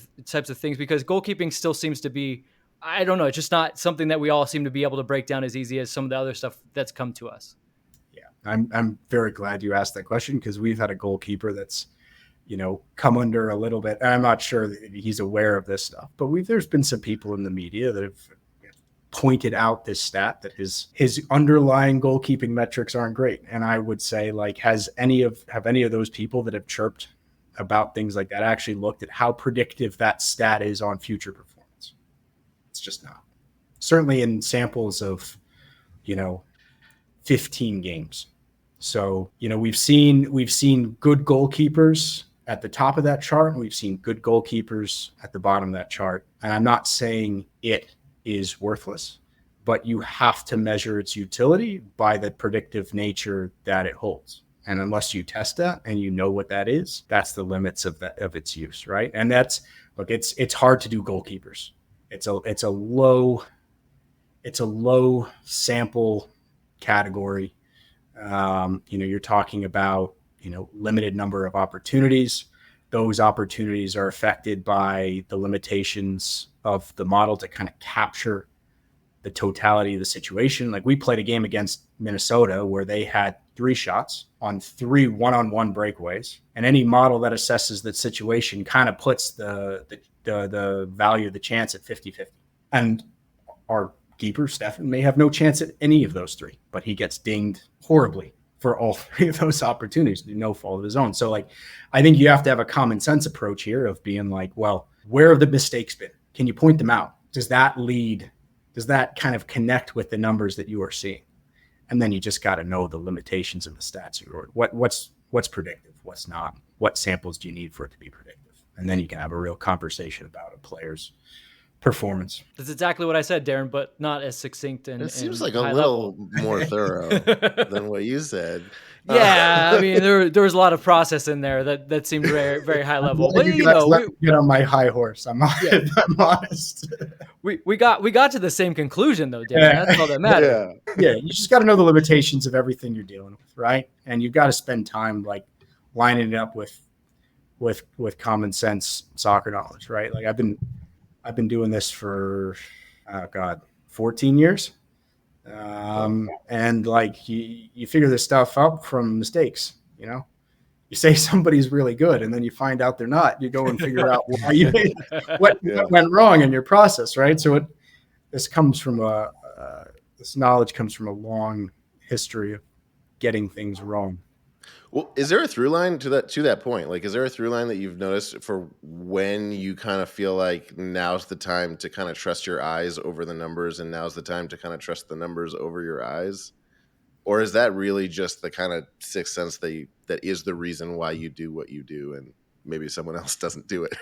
of things? Because goalkeeping still seems to be, I don't know, it's just not something that we all seem to be able to break down as easy as some of the other stuff that's come to us. I'm very glad you asked that question, because we've had a goalkeeper that's, come under a little bit. And I'm not sure that he's aware of this stuff, but there's been some people in the media that have pointed out this stat that his underlying goalkeeping metrics aren't great. And I would say, like, have any of those people that have chirped about things like that actually looked at how predictive that stat is on future performance? It's just not. Certainly in samples of, 15 games. So, we've seen good goalkeepers at the top of that chart, and we've seen good goalkeepers at the bottom of that chart. And I'm not saying it is worthless, but you have to measure its utility by the predictive nature that it holds. And unless you test that and you know what that is, that's the limits of its use, right? And it's hard to do goalkeepers. It's a low sample category. You're talking about, limited number of opportunities. Those opportunities are affected by the limitations of the model to kind of capture the totality of the situation. Like, we played a game against Minnesota where they had 3 shots on 3 one-on-one breakaways, and any model that assesses that situation kind of puts the value of the chance at 50-50. And our keeper, Stefan, may have no chance at any of those 3, but he gets dinged horribly for all 3 of those opportunities, no fault of his own. So, like, I think you have to have a common sense approach here of being like, well, where have the mistakes been? Can you point them out? Does that kind of connect with the numbers that you are seeing? And then you just got to know the limitations of the stats. What's predictive? What's not? What samples do you need for it to be predictive? And then you can have a real conversation about a player's performance. That's exactly what I said, Darren, but not as succinct and it seems like a little more thorough than what you said. Yeah, I mean, there was a lot of process in there that seemed very, very high level. But get on my high horse. I'm honest. We got to the same conclusion though, Darren. Yeah. That's all that matters. Yeah. You just got to know the limitations of everything you're dealing with, right? And you've got to spend time like lining it up with common sense soccer knowledge, right? Like, I've been doing this for 14 years. And like you figure this stuff out from mistakes, you say somebody's really good and then you find out they're not. You go and figure out why what went wrong in your process, right? So this knowledge comes from a long history of getting things wrong. Well, is there a through line to that point? Like, is there a through line that you've noticed for when you kind of feel like now's the time to kind of trust your eyes over the numbers and now's the time to kind of trust the numbers over your eyes? Or is that really just the kind of sixth sense that is the reason why you do what you do and maybe someone else doesn't do it?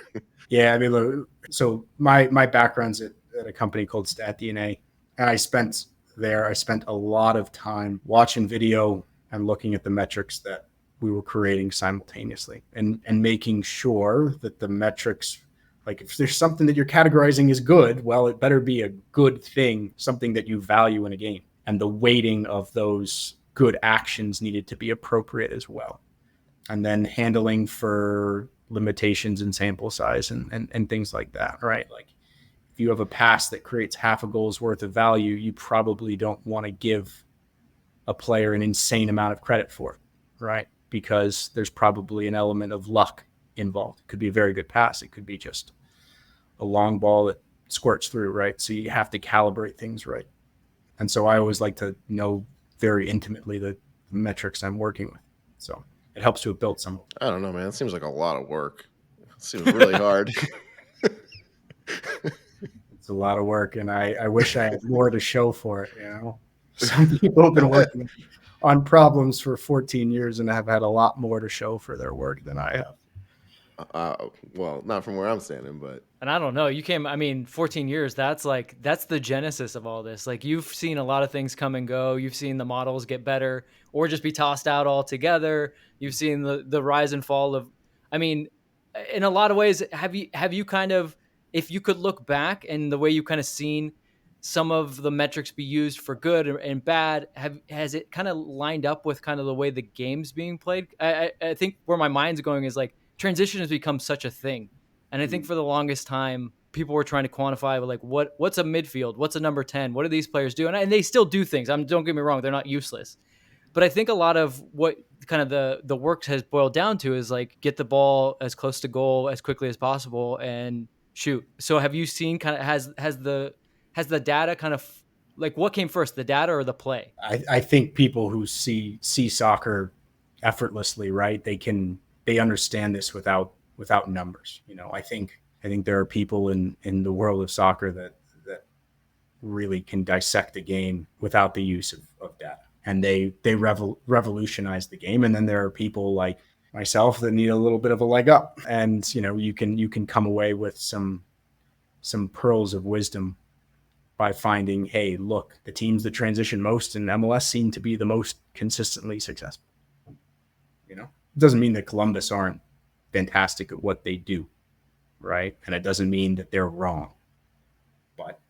Yeah, I mean, look, so my background's at a company called StatDNA, and I spent a lot of time watching video and looking at the metrics that we were creating simultaneously and making sure that the metrics, like, if there's something that you're categorizing as good, well, it better be a good thing, something that you value in a game. And the weighting of those good actions needed to be appropriate as well. And then handling for limitations in sample size and things like that, right? Like, if you have a pass that creates half a goal's worth of value, you probably don't want to give a player an insane amount of credit for it, right? Because there's probably an element of luck involved. It could be a very good pass. It could be just a long ball that squirts through, right? So you have to calibrate things right. And so I always like to know very intimately the metrics I'm working with. So it helps to have built some. I don't know, man. It seems like a lot of work. It seems really hard. It's a lot of work, and I wish I had more to show for it, Some people have been working on problems for 14 years and have had a lot more to show for their work than I have. Well, not from where I'm standing, but. And I don't know, 14 years, that's the genesis of all this. Like, you've seen a lot of things come and go. You've seen the models get better or just be tossed out altogether. You've seen the rise and fall of, in a lot of ways, have you kind of, if you could look back and the way you kind of seen some of the metrics be used for good and bad, has it kind of lined up with kind of the way the game's being played? I think where my mind's going is like transition has become such a thing. And I think for the longest time, people were trying to quantify like what's a midfield? What's a number 10? What do these players do? And they still do things. Don't get me wrong. They're not useless. But I think a lot of what kind of the work has boiled down to is like get the ball as close to goal as quickly as possible and shoot. So have you seen kind of has the data kind of like what came first, the data or the play? I think people who see soccer effortlessly, right? They understand this without numbers. I think there are people in the world of soccer that really can dissect the game without the use of data, and they revolutionize the game. And then there are people like myself that need a little bit of a leg up, and you can come away with some pearls of wisdom by finding, hey, look, the teams that transition most in MLS seem to be the most consistently successful. It doesn't mean that Columbus aren't fantastic at what they do, right? And it doesn't mean that they're wrong. But,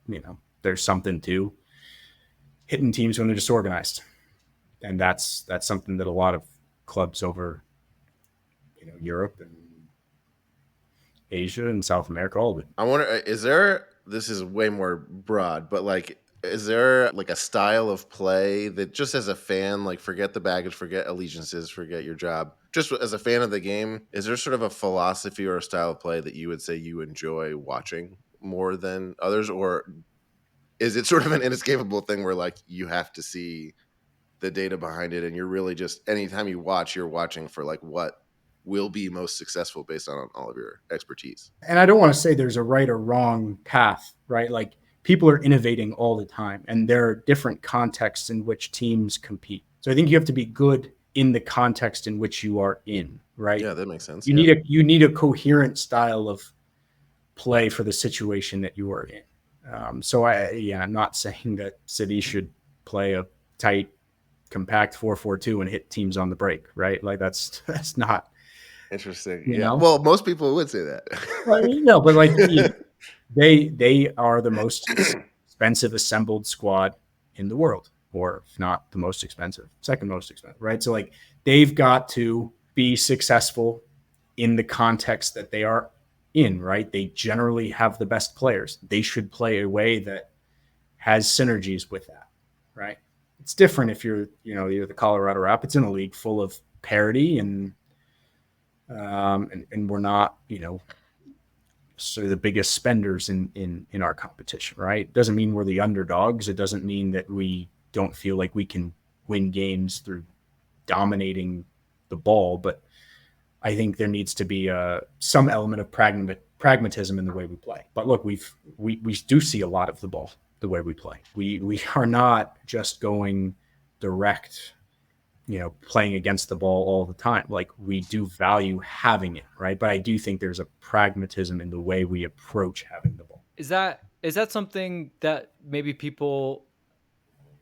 there's something to hitting teams when they're disorganized. And that's something that a lot of clubs over, Europe and Asia and South America all do. I wonder, this is way more broad, but like, is there like a style of play that just as a fan, like forget the baggage, forget allegiances, forget your job, just as a fan of the game, is there sort of a philosophy or a style of play that you would say you enjoy watching more than others? Or is it sort of an inescapable thing where like you have to see the data behind it and you're really just, anytime you watch, you're watching for like what will be most successful based on all of your expertise? And I don't want to say there's a right or wrong path, right? Like people are innovating all the time, and there are different contexts in which teams compete. So I think you have to be good in the context in which you are in, right? Yeah, that makes sense. You need a coherent style of play for the situation that you are in. So I'm not saying that City should play a tight, compact 4-4-2 and hit teams on the break, right? Like that's not interesting. Yeah. Well, most people would say that. Well, but like they are the most expensive assembled squad in the world, or if not the most expensive, second most expensive, right? So like they've got to be successful in the context that they are in, right? They generally have the best players. They should play a way that has synergies with that, right? It's different if you're the Colorado Rapids in a league full of parity and we're not, so the biggest spenders in our competition, right? It doesn't mean we're the underdogs. It doesn't mean that we don't feel like we can win games through dominating the ball, but I think there needs to be some element of pragmatism in the way we play. But look, we do see a lot of the ball the way we play. We are not just going direct, playing against the ball all the time. Like we do value having it, right? But I do think there's a pragmatism in the way we approach having the ball. Is that something that maybe people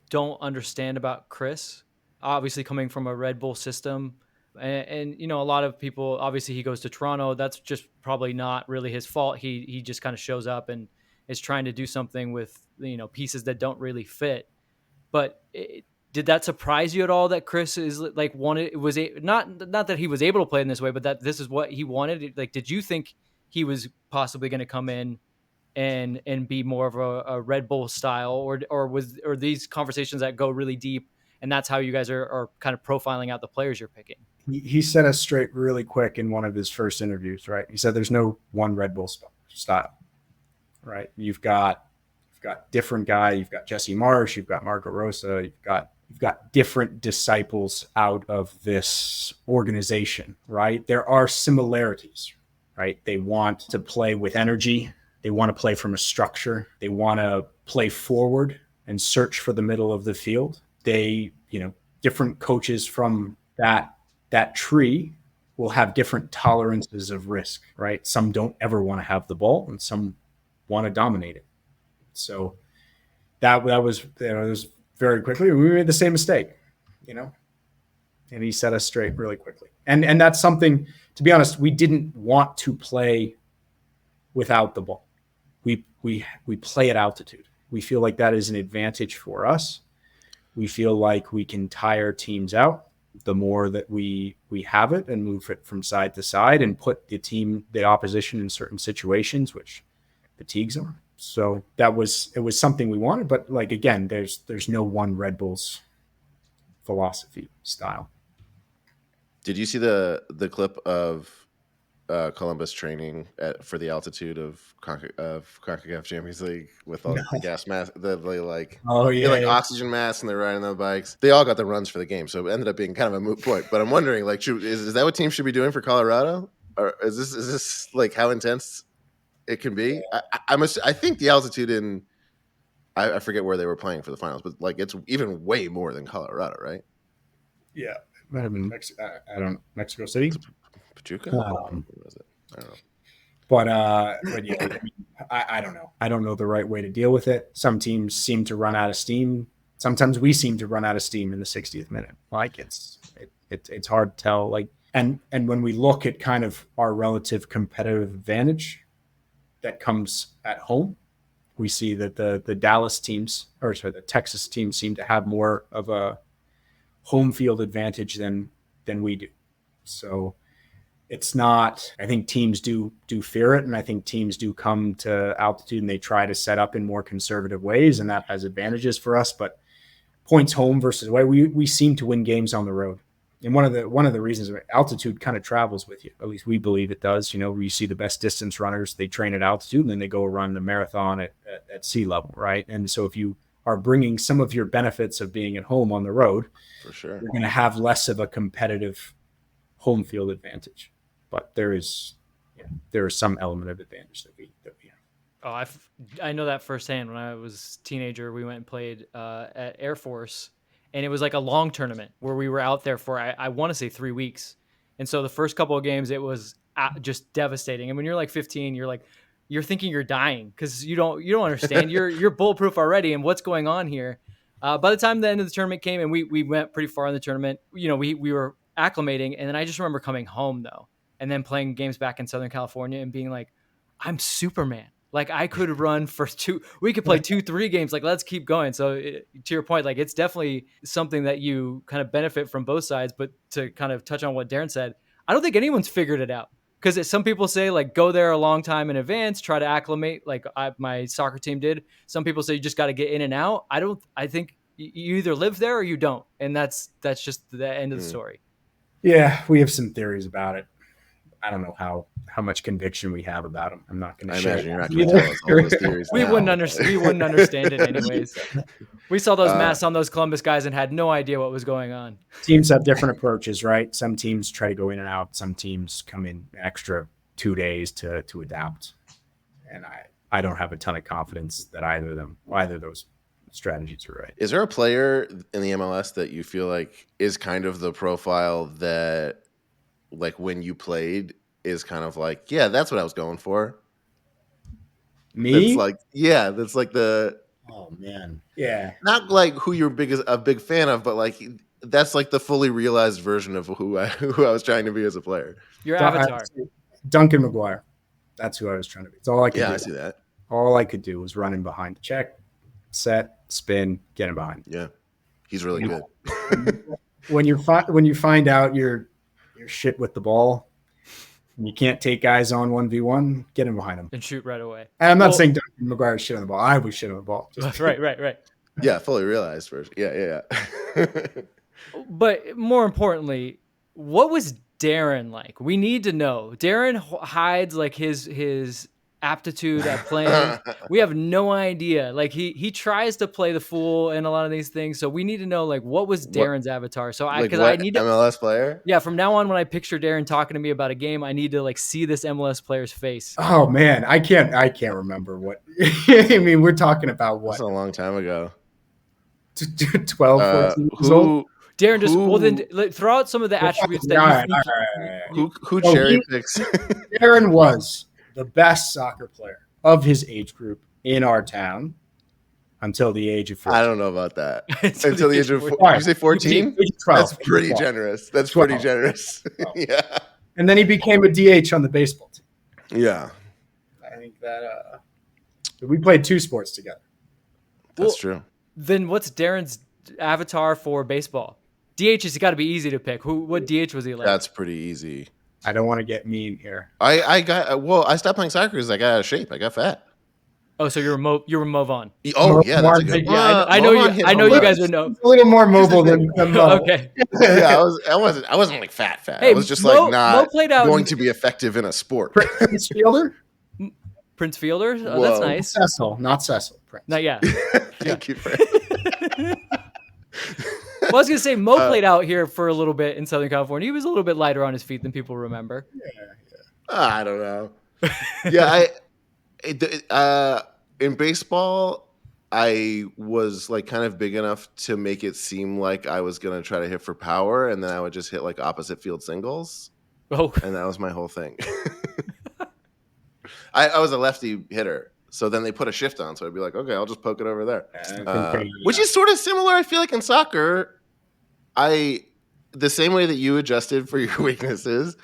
don't understand about Chris? Obviously coming from a Red Bull system, and a lot of people, obviously he goes to Toronto. That's just probably not really his fault. He just kind of shows up and is trying to do something with pieces that don't really fit. But did that surprise you at all that Chris is like not that he was able to play in this way, but that this is what he wanted? Like, did you think he was possibly going to come in and be more of a Red Bull style, or these conversations that go really deep, and that's how you guys are kind of profiling out the players you're picking? He set us straight really quick in one of his first interviews, right? He said there's no one Red Bull style, right? You've got different guys. You've got Jesse Marsh. You've got Marco Rosa. You've got different disciples out of this organization, right? There are similarities, right? They want to play with energy. They want to play from a structure. They want to play forward and search for the middle of the field. They, different coaches from that tree will have different tolerances of risk, right? Some don't ever want to have the ball and some want to dominate it. So that was very quickly. We made the same mistake, and he set us straight really quickly. And that's something, to be honest, we didn't want to play without the ball. We play at altitude. We feel like that is an advantage for us. We feel like we can tire teams out the more that we have it and move it from side to side and put the opposition in certain situations, which fatigues them. So it was something we wanted, but like, again, there's no one Red Bull's philosophy style. Did you see the clip of Columbus training for the altitude of CONCACAF Champions League with all the gas masks? They oxygen masks, and they're riding their bikes. They all got the runs for the game, so it ended up being kind of a moot point. But I'm wondering, like, is that what teams should be doing for Colorado, or is this like how intense it can be? I think the altitude in I forget where they were playing for the finals, but like it's even way more than Colorado, right? Yeah, might have been Mexico City. Pachuca? What was it? I don't know. But yeah, I mean, I don't know. I don't know the right way to deal with it. Some teams seem to run out of steam. Sometimes we seem to run out of steam in the 60th minute. Like it's hard to tell. Like and when we look at kind of our relative competitive advantage that comes at home, we see that the Dallas teams, or sorry, the Texas teams seem to have more of a home field advantage than we do. So it's not, I think teams do fear it, and I think teams do come to altitude and they try to set up in more conservative ways, and that has advantages for us. But points home versus away, we seem to win games on the road. And one of the reasons altitude kind of travels with you, at least we believe it does. You know, where you see the best distance runners, they train at altitude and then they go run the marathon at sea level, right? And so if you are bringing some of your benefits of being at home on the road, for sure, you're going to have less of a competitive home field advantage. But there is some element of advantage that we have. Oh, I know that firsthand. When I was a teenager, we went and played at Air Force. And it was like a long tournament where we were out there for, I want to say 3 weeks. And so the first couple of games, it was just devastating. And when you're like 15, you're thinking you're dying because you don't understand. You're bulletproof already. And what's going on here? By the time the end of the tournament came and we went pretty far in the tournament, you know, we were acclimating. And then I just remember coming home though, and then playing games back in Southern California and being like, I'm Superman. Like I could run for we could play 2-3 games. Like, let's keep going. So to your point, like it's definitely something that you kind of benefit from both sides, but to kind of touch on what Darren said, I don't think anyone's figured it out because some people say like, go there a long time in advance, try to acclimate. Like my soccer team did. Some people say you just got to get in and out. I think you either live there or you don't. And that's just the end of the story. Yeah. We have some theories about it. I don't know how much conviction we have about them. I'm not going to share. Imagine you're not going to tell us all those theories. We wouldn't understand it anyways. We saw those masks on those Columbus guys and had no idea what was going on. Teams have different approaches, right? Some teams try to go in and out. Some teams come in an extra 2 days to adapt. And I don't have a ton of confidence that either of those strategies are right. Is there a player in the MLS that you feel like is kind of the profile that, like when you played, is kind of like, yeah, that's what I was going for? Me? That's like the, oh man, yeah, not like who you're a big fan of, but like that's like the fully realized version of who I was trying to be as a player. Your avatar, Duncan McGuire. That's who I was trying to be. It's all I could do. Yeah, I see that. All I could do was run in behind, check, set, spin, get in behind. Yeah, he's really good. When you find out you're shit with the ball, and you can't take guys on 1v1, get him behind him and shoot right away. And I'm not saying Duncan McGuire shit on the ball. I was shit on the ball. Right. Yeah, fully realized first. Yeah. But more importantly, what was Darren like? We need to know. Darren hides like his aptitude at playing. We have no idea. Like he tries to play the fool in a lot of these things. So we need to know like what was Darren's avatar. So I need to MLS player. Yeah, from now on when I picture Darren talking to me about a game, I need to like see this MLS player's face. Oh man, I can't remember what. I mean, we're talking about what? That's a long time ago. 12, 14 years old. Darren then throw out some of the attributes that who cherry picks. Darren was the best soccer player of his age group in our town until the age of 14. I don't know about that. Until the age of 14. You say 14? 12. That's pretty generous. That's 12. Pretty generous. Yeah. And then he became a DH on the baseball team. Yeah. I think that we played 2 sports together. That's true. Then what's Darren's avatar for baseball? DH has got to be easy to pick. What DH was he like? That's pretty easy. I don't want to get mean here. I stopped playing soccer because I got out of shape. I got fat. Oh, so you're Move On. Oh yeah, that's a good. Yeah, I know you. I know you guys would know. A little more mobile than Mo. Okay. Yeah, I wasn't like fat. Hey, I was just like Mo not played out going to be effective in a sport. Prince Fielder? Prince Fielder. Oh, Whoa. that's nice. Not Cecil. Prince. Not yet. Thank you, Fran. Well, I was gonna say Mo played out here for a little bit in Southern California. He was a little bit lighter on his feet than people remember. I don't know. Yeah, in baseball, I was like kind of big enough to make it seem like I was gonna try to hit for power, and then I would just hit like opposite field singles. Oh, And that was my whole thing. I was a lefty hitter, so then they put a shift on, so I'd be like, okay, I'll just poke it over there, which is sort of similar. I feel like in soccer, the same way that you adjusted for your weaknesses.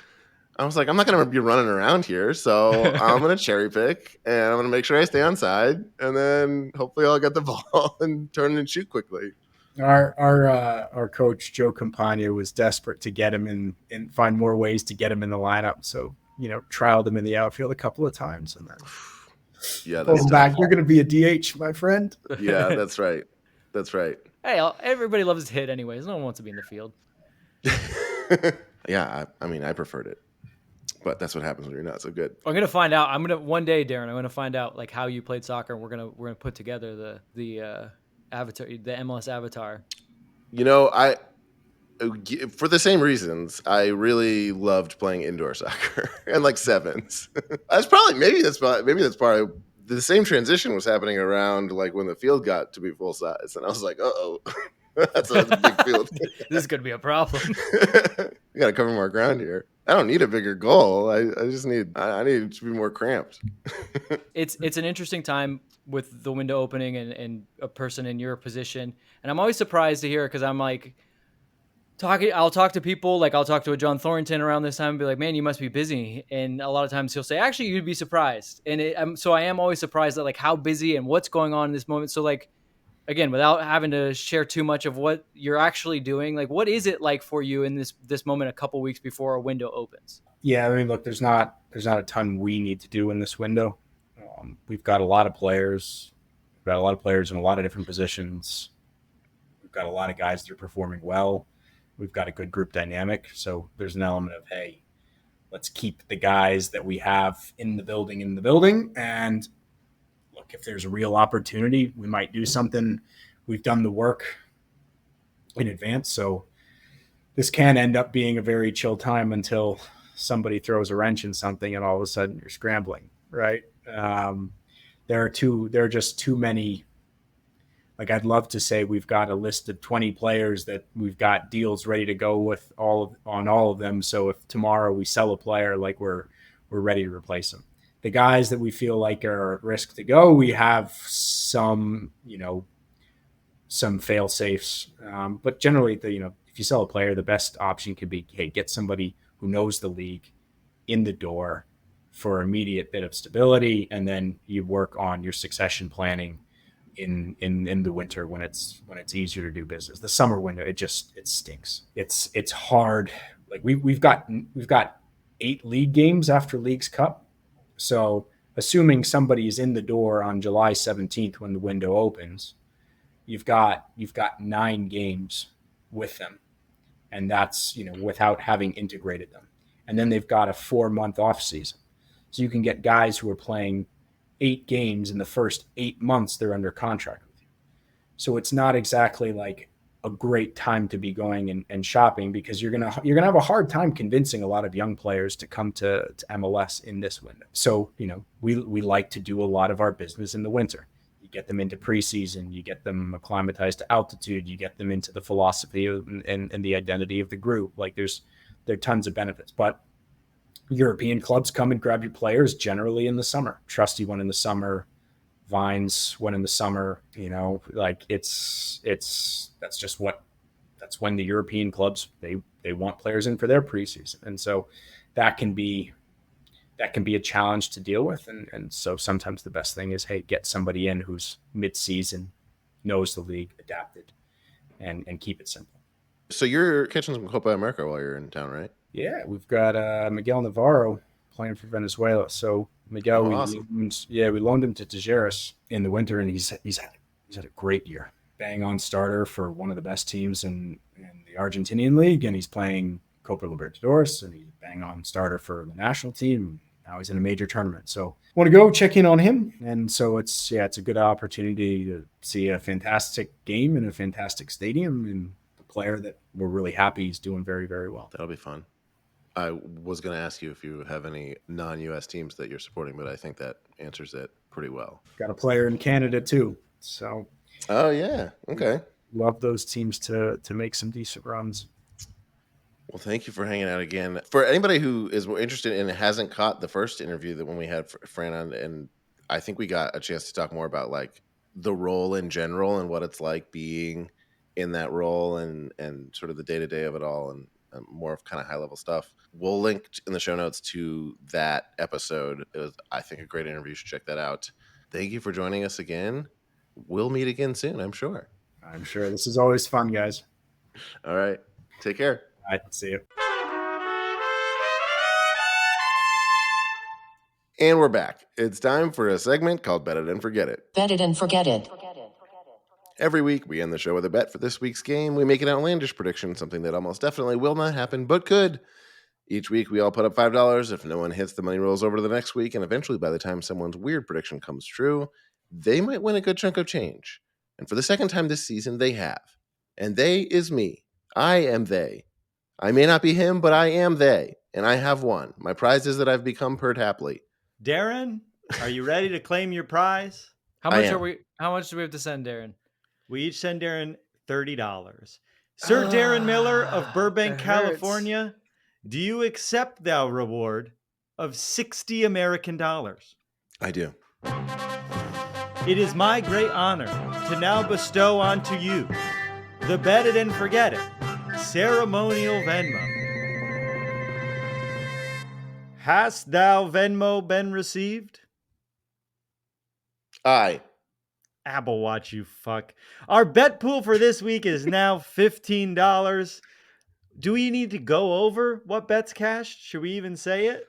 I was like, I'm not going to be running around here, so I'm going to cherry pick, and I'm going to make sure I stay on side, and then hopefully I'll get the ball and turn and shoot quickly. Our coach Joe Campagna was desperate to get him in and find more ways to get him in the lineup. So trialed him in the outfield a couple of times, and then that's back. You're going to be a DH, my friend. Yeah, that's right. That's right. Hey, everybody loves to hit anyways. No one wants to be in the field. Yeah, I mean, I preferred it. But that's what happens when you're not so good. I'm gonna find out. One day, Darren. I'm gonna find out like how you played soccer, and we're gonna put together the avatar, the MLS avatar. For the same reasons, I really loved playing indoor soccer and like sevens. That's probably the same transition was happening around like when the field got to be full size, and I was like, uh-oh. That's a big field. This is gonna be a problem. You got to cover more ground here. I don't need a bigger goal. I need to be more cramped. It's an interesting time with the window opening and a person in your position, and I'm always surprised to hear because I'm like I'll talk to people like I'll talk to a John Thornton around this time and be like, man, you must be busy, and a lot of times he'll say, actually, you'd be surprised, and so I am always surprised at like how busy and what's going on in this moment. So like. Again, without having to share too much of what you're actually doing, like what is it like for you in this moment a couple weeks before a window opens? Yeah, I mean, look, there's not a ton we need to do in this window. We've got a lot of players. We've got a lot of players in a lot of different positions. We've got a lot of guys that are performing well. We've got a good group dynamic. So there's an element of, hey, let's keep the guys that we have in the building. And look, if there's a real opportunity, we might do something. We've done the work in advance. So this can end up being a very chill time until somebody throws a wrench in something and all of a sudden you're scrambling, right? There are just too many. Like I'd love to say we've got a list of 20 players that we've got deals ready to go with on all of them. So if tomorrow we sell a player, like we're ready to replace them. The guys that we feel like are at risk to go, we have some fail safes. But generally, if you sell a player, the best option could be, hey, get somebody who knows the league in the door for immediate bit of stability, and then you work on your succession planning in the winter when it's easier to do business. The summer window, it stinks. It's hard. Like we've got 8 league games after League's Cup. So assuming somebody is in the door on July 17th when the window opens, you've got 9 games with them. And that's, without having integrated them. And then they've got a 4-month off season. So you can get guys who are playing 8 games in the first 8 months they're under contract with you. So it's not exactly like a great time to be going and shopping, because you're gonna have a hard time convincing a lot of young players to come to MLS in this window. So we like to do a lot of our business in the winter. You get them into preseason, you get them acclimatized to altitude, you get them into the philosophy and the identity of the group. Like there are tons of benefits, but European clubs come and grab your players generally in the summer. Trusty one in the summer, Vines one in the summer. Like that's when the European clubs they want players in for their preseason, and so that can be a challenge to deal with. And so sometimes the best thing is, hey, get somebody in who's mid-season, knows the league, adapted, and keep it simple. So you're catching some Copa America while you're in town, right? Yeah, we've got Miguel Navarro playing for Venezuela. So Miguel, Oh, awesome. we loaned him to Tijeras in the winter, and he's had a great year. Bang on starter for one of the best teams in the Argentinian league, and he's playing Copa Libertadores, and he's bang on starter for the national team. Now he's in a major tournament, so want to go check in on him. And so it's a good opportunity to see a fantastic game in a fantastic stadium, and the player that we're really happy is doing very, very well. That'll be fun. I was going to ask you if you have any non-U.S. teams that you're supporting, but I think that answers it pretty well. Got a player in Canada too, so Oh yeah, okay. love those teams to make some decent runs. Well, thank you for hanging out again. For anybody who is more interested and hasn't caught the first interview that when we had Fran on, and I think we got a chance to talk more about like the role in general and what it's like being in that role and sort of the day-to-day of it all and more of kind of high-level stuff. We'll link in the show notes to that episode. It was, I think, a great interview. You should check that out. Thank you for joining us again. We'll meet again soon, I'm sure. I'm sure this is always fun, guys. All right. Take care. All right, see you. And we're back. It's time for a segment called Bet It and Forget It. Bet it and forget it. Every week, we end the show with a bet for this week's game. We make an outlandish prediction, something that almost definitely will not happen, but could. Each week, we all put up $5. If no one hits, the money rolls over to the next week, and eventually, by the time someone's weird prediction comes true, they might win a good chunk of change. And for the second time this season, they have. And they is me. I am they. I may not be him, but I am they. And I have won. My prize is that I've become Pert Hapley. Darren, are you ready to claim your prize? How I much am. How much do we have to send, Darren? We each send Darren $30. Sir Darren Miller of Burbank, that hurts. California, do you accept thou reward of 60 American dollars? I do. It is my great honor to now bestow onto you the Bet It and Forget It ceremonial Venmo. Hast thou Venmo been received? Aye. Apple Watch, you fuck. Our bet pool for this week is now $15. Do we need to go over what bets cashed? Should we even say it?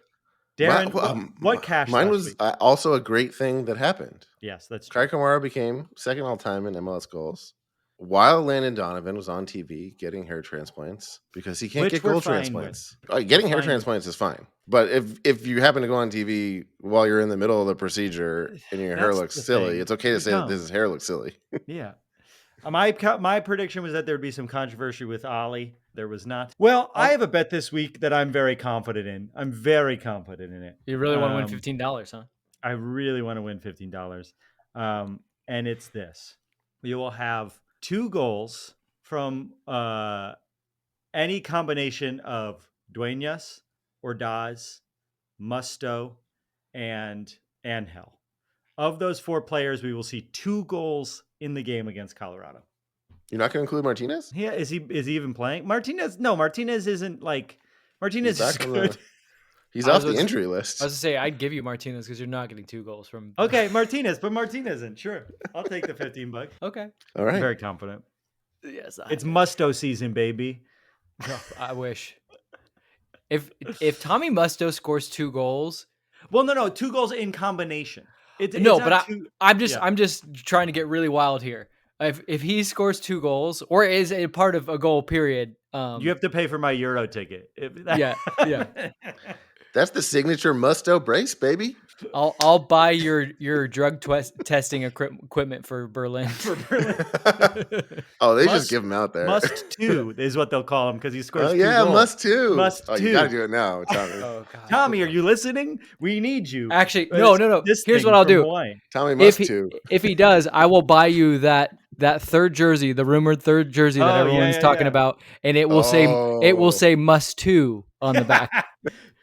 Darren, what cashed Mine last was week? also a great thing that happened. Yes, that's true. Kai Kamara became second all-time in MLS goals, while Landon Donovan was on TV getting hair transplants because he can't Which get we're goal fine transplants. Getting hair fine transplants is fine. But if you happen to go on TV while you're in the middle of the procedure and your hair That's looks the silly, thing. it's okay to say that No. his hair looks silly. Yeah. My prediction was that there'd be some controversy with Ollie. There was not. Well, I have a bet this week that I'm very confident in. I'm very confident in it. You really want to win $15, huh? I really want to win $15. And it's this. You will have 2 goals from any combination of Dueñas, Ordaz, Musto, and Angel. Of those 4 players, we will see 2 goals in the game against Colorado. You're not going to include Martinez? Yeah, is he even playing? Martinez? No, Martinez isn't like Martinez is back on good. He's I off was the gonna- injury list. I was to say I'd give you Martinez because you're not getting 2 goals from. Okay, Martinez, but Martinez isn't. Sure, I'll take the $15. Okay. All right. I'm very confident. Yes. It's Musto season, baby. No, I wish. If Tommy Musto scores 2 goals, Well, no, 2 goals in combination. no, it's but not two- I'm just yeah. I'm just trying to get really wild here. If he scores 2 goals or is a part of a goal period, you have to pay for my Euro ticket. yeah. That's the signature Musto brace, baby. I'll buy your drug testing equipment for Berlin. Oh, they Must- just give him out there. Must 2 is what they'll call him because he scores. Oh 2 yeah, goals. must too. Must oh, too. you got to do it now, Tommy. Oh God. Tommy, are you listening? We need you. Actually, no. This Here's thing what I'll from do. Hawaii. Tommy must If too. he does, I will buy you that 3rd jersey, the rumored 3rd jersey that Oh, yeah, everyone's yeah, talking yeah. about, and it will say must 2 on the back.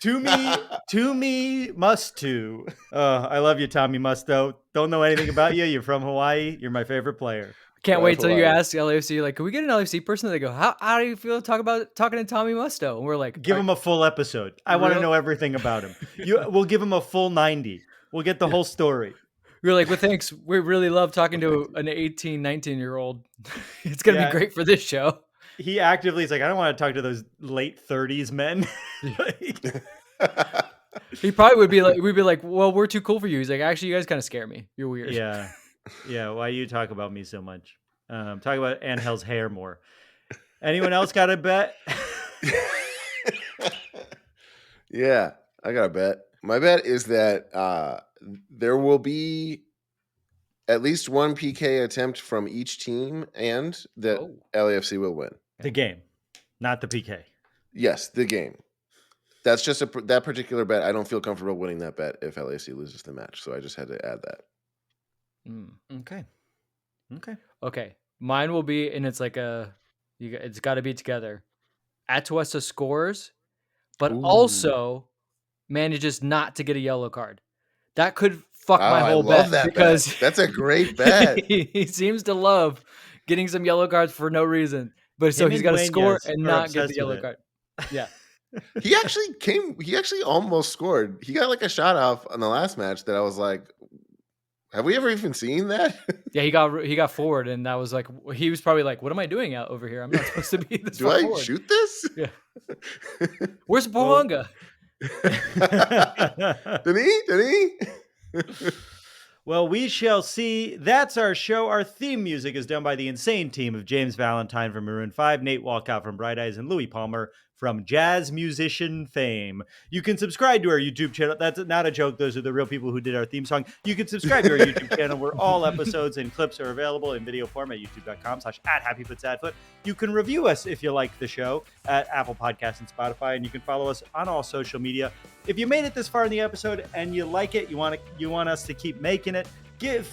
To me, must 2. I love you, Tommy Musto. Don't know anything about you. You're from Hawaii. You're my favorite player. Can't wait till you Hawaii. ask LAFC, like, can we get an LAFC person? They go, how do you feel talking to Tommy Musto? And we're like, Give him a full episode. I want to Real? know everything about him. We'll give him a full 90. We'll get the whole story. we're like, well, thanks. We really love talking to an 18, 19-year-old. It's gonna Yeah. be great for this show. He actively is like, I don't want to talk to those late 30s men. He probably would be like, we'd be like, well, we're too cool for you. He's like, actually, you guys kind of scare me. You're weird. Yeah. Yeah. Why you talk about me so much? Talk about Angel's hair more. Anyone else got a bet? Yeah, I got a bet. My bet is that there will be at least one PK attempt from each team and that LAFC will win. The game, not the PK. Yes, the game. That's just that particular bet. I don't feel comfortable winning that bet if LAFC loses the match. So I just had to add that. Okay. Mine will be, and it's like it's got to be together. Atuesta scores, but also manages not to get a yellow card. That could fuck my whole bet because that's a great bet. he seems to love getting some yellow cards for no reason. But so he's got to score and not get the yellow card. Yeah. He actually almost scored. He got like a shot off on the last match that I was like, have we ever even seen that? Yeah, he got forward, and that was like, he was probably like, what am I doing out over here? I'm not supposed to be this Do I forward. shoot this? Yeah. Where's Boanga? Did he? Well, we shall see. That's our show. Our theme music is done by the insane team of James Valentine from Maroon 5, Nate Walcott from Bright Eyes, and Louis Palmer from jazz musician fame. You can subscribe to our YouTube channel. That's not a joke. Those are the real people who did our theme song. You can subscribe to our YouTube channel where all episodes and clips are available in video form at youtube.com/@HappyFootSadFoot. You can review us if you like the show at Apple Podcasts and Spotify, and you can follow us on all social media. If you made it this far in the episode and you like it, you want us to keep making it, you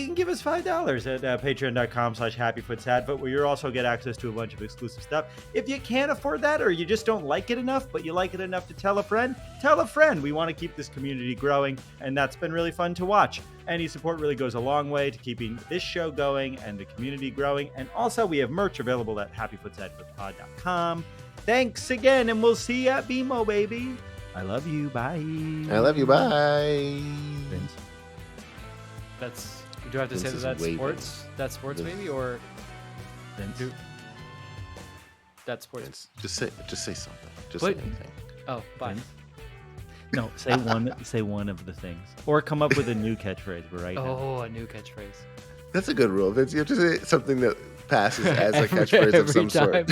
can give us $5 at patreon.com/HappyFootSadFoot, where you also get access to a bunch of exclusive stuff. If you can't afford that, or you just don't like it enough, but you like it enough to tell a friend, tell a friend. We want to keep this community growing, and that's been really fun to watch. Any support really goes a long way to keeping this show going and the community growing. And also, we have merch available at happyfootsadfootpod.com. Thanks again, and we'll see you at BMO, baby. I love you. Bye. I love you. Bye. Vince? Do I have to say that's sports? That's sports, maybe, or Vince? That's sports. Just say something. Just say anything. Oh, bye. Vince? No, say one. Say one of the things, or come up with a new catchphrase. We're right now. Oh, a new catchphrase. That's a good rule, Vince. You have to say something that passes as a catchphrase of some sort.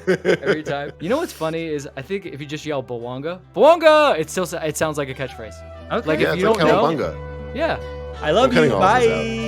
Every time. You know what's funny is I think if you just yell "Boanga," it sounds like a catchphrase. Okay. Like Yeah, if you it's don't like know. Cowabunga. Yeah. I love you. Cutting all this Bye.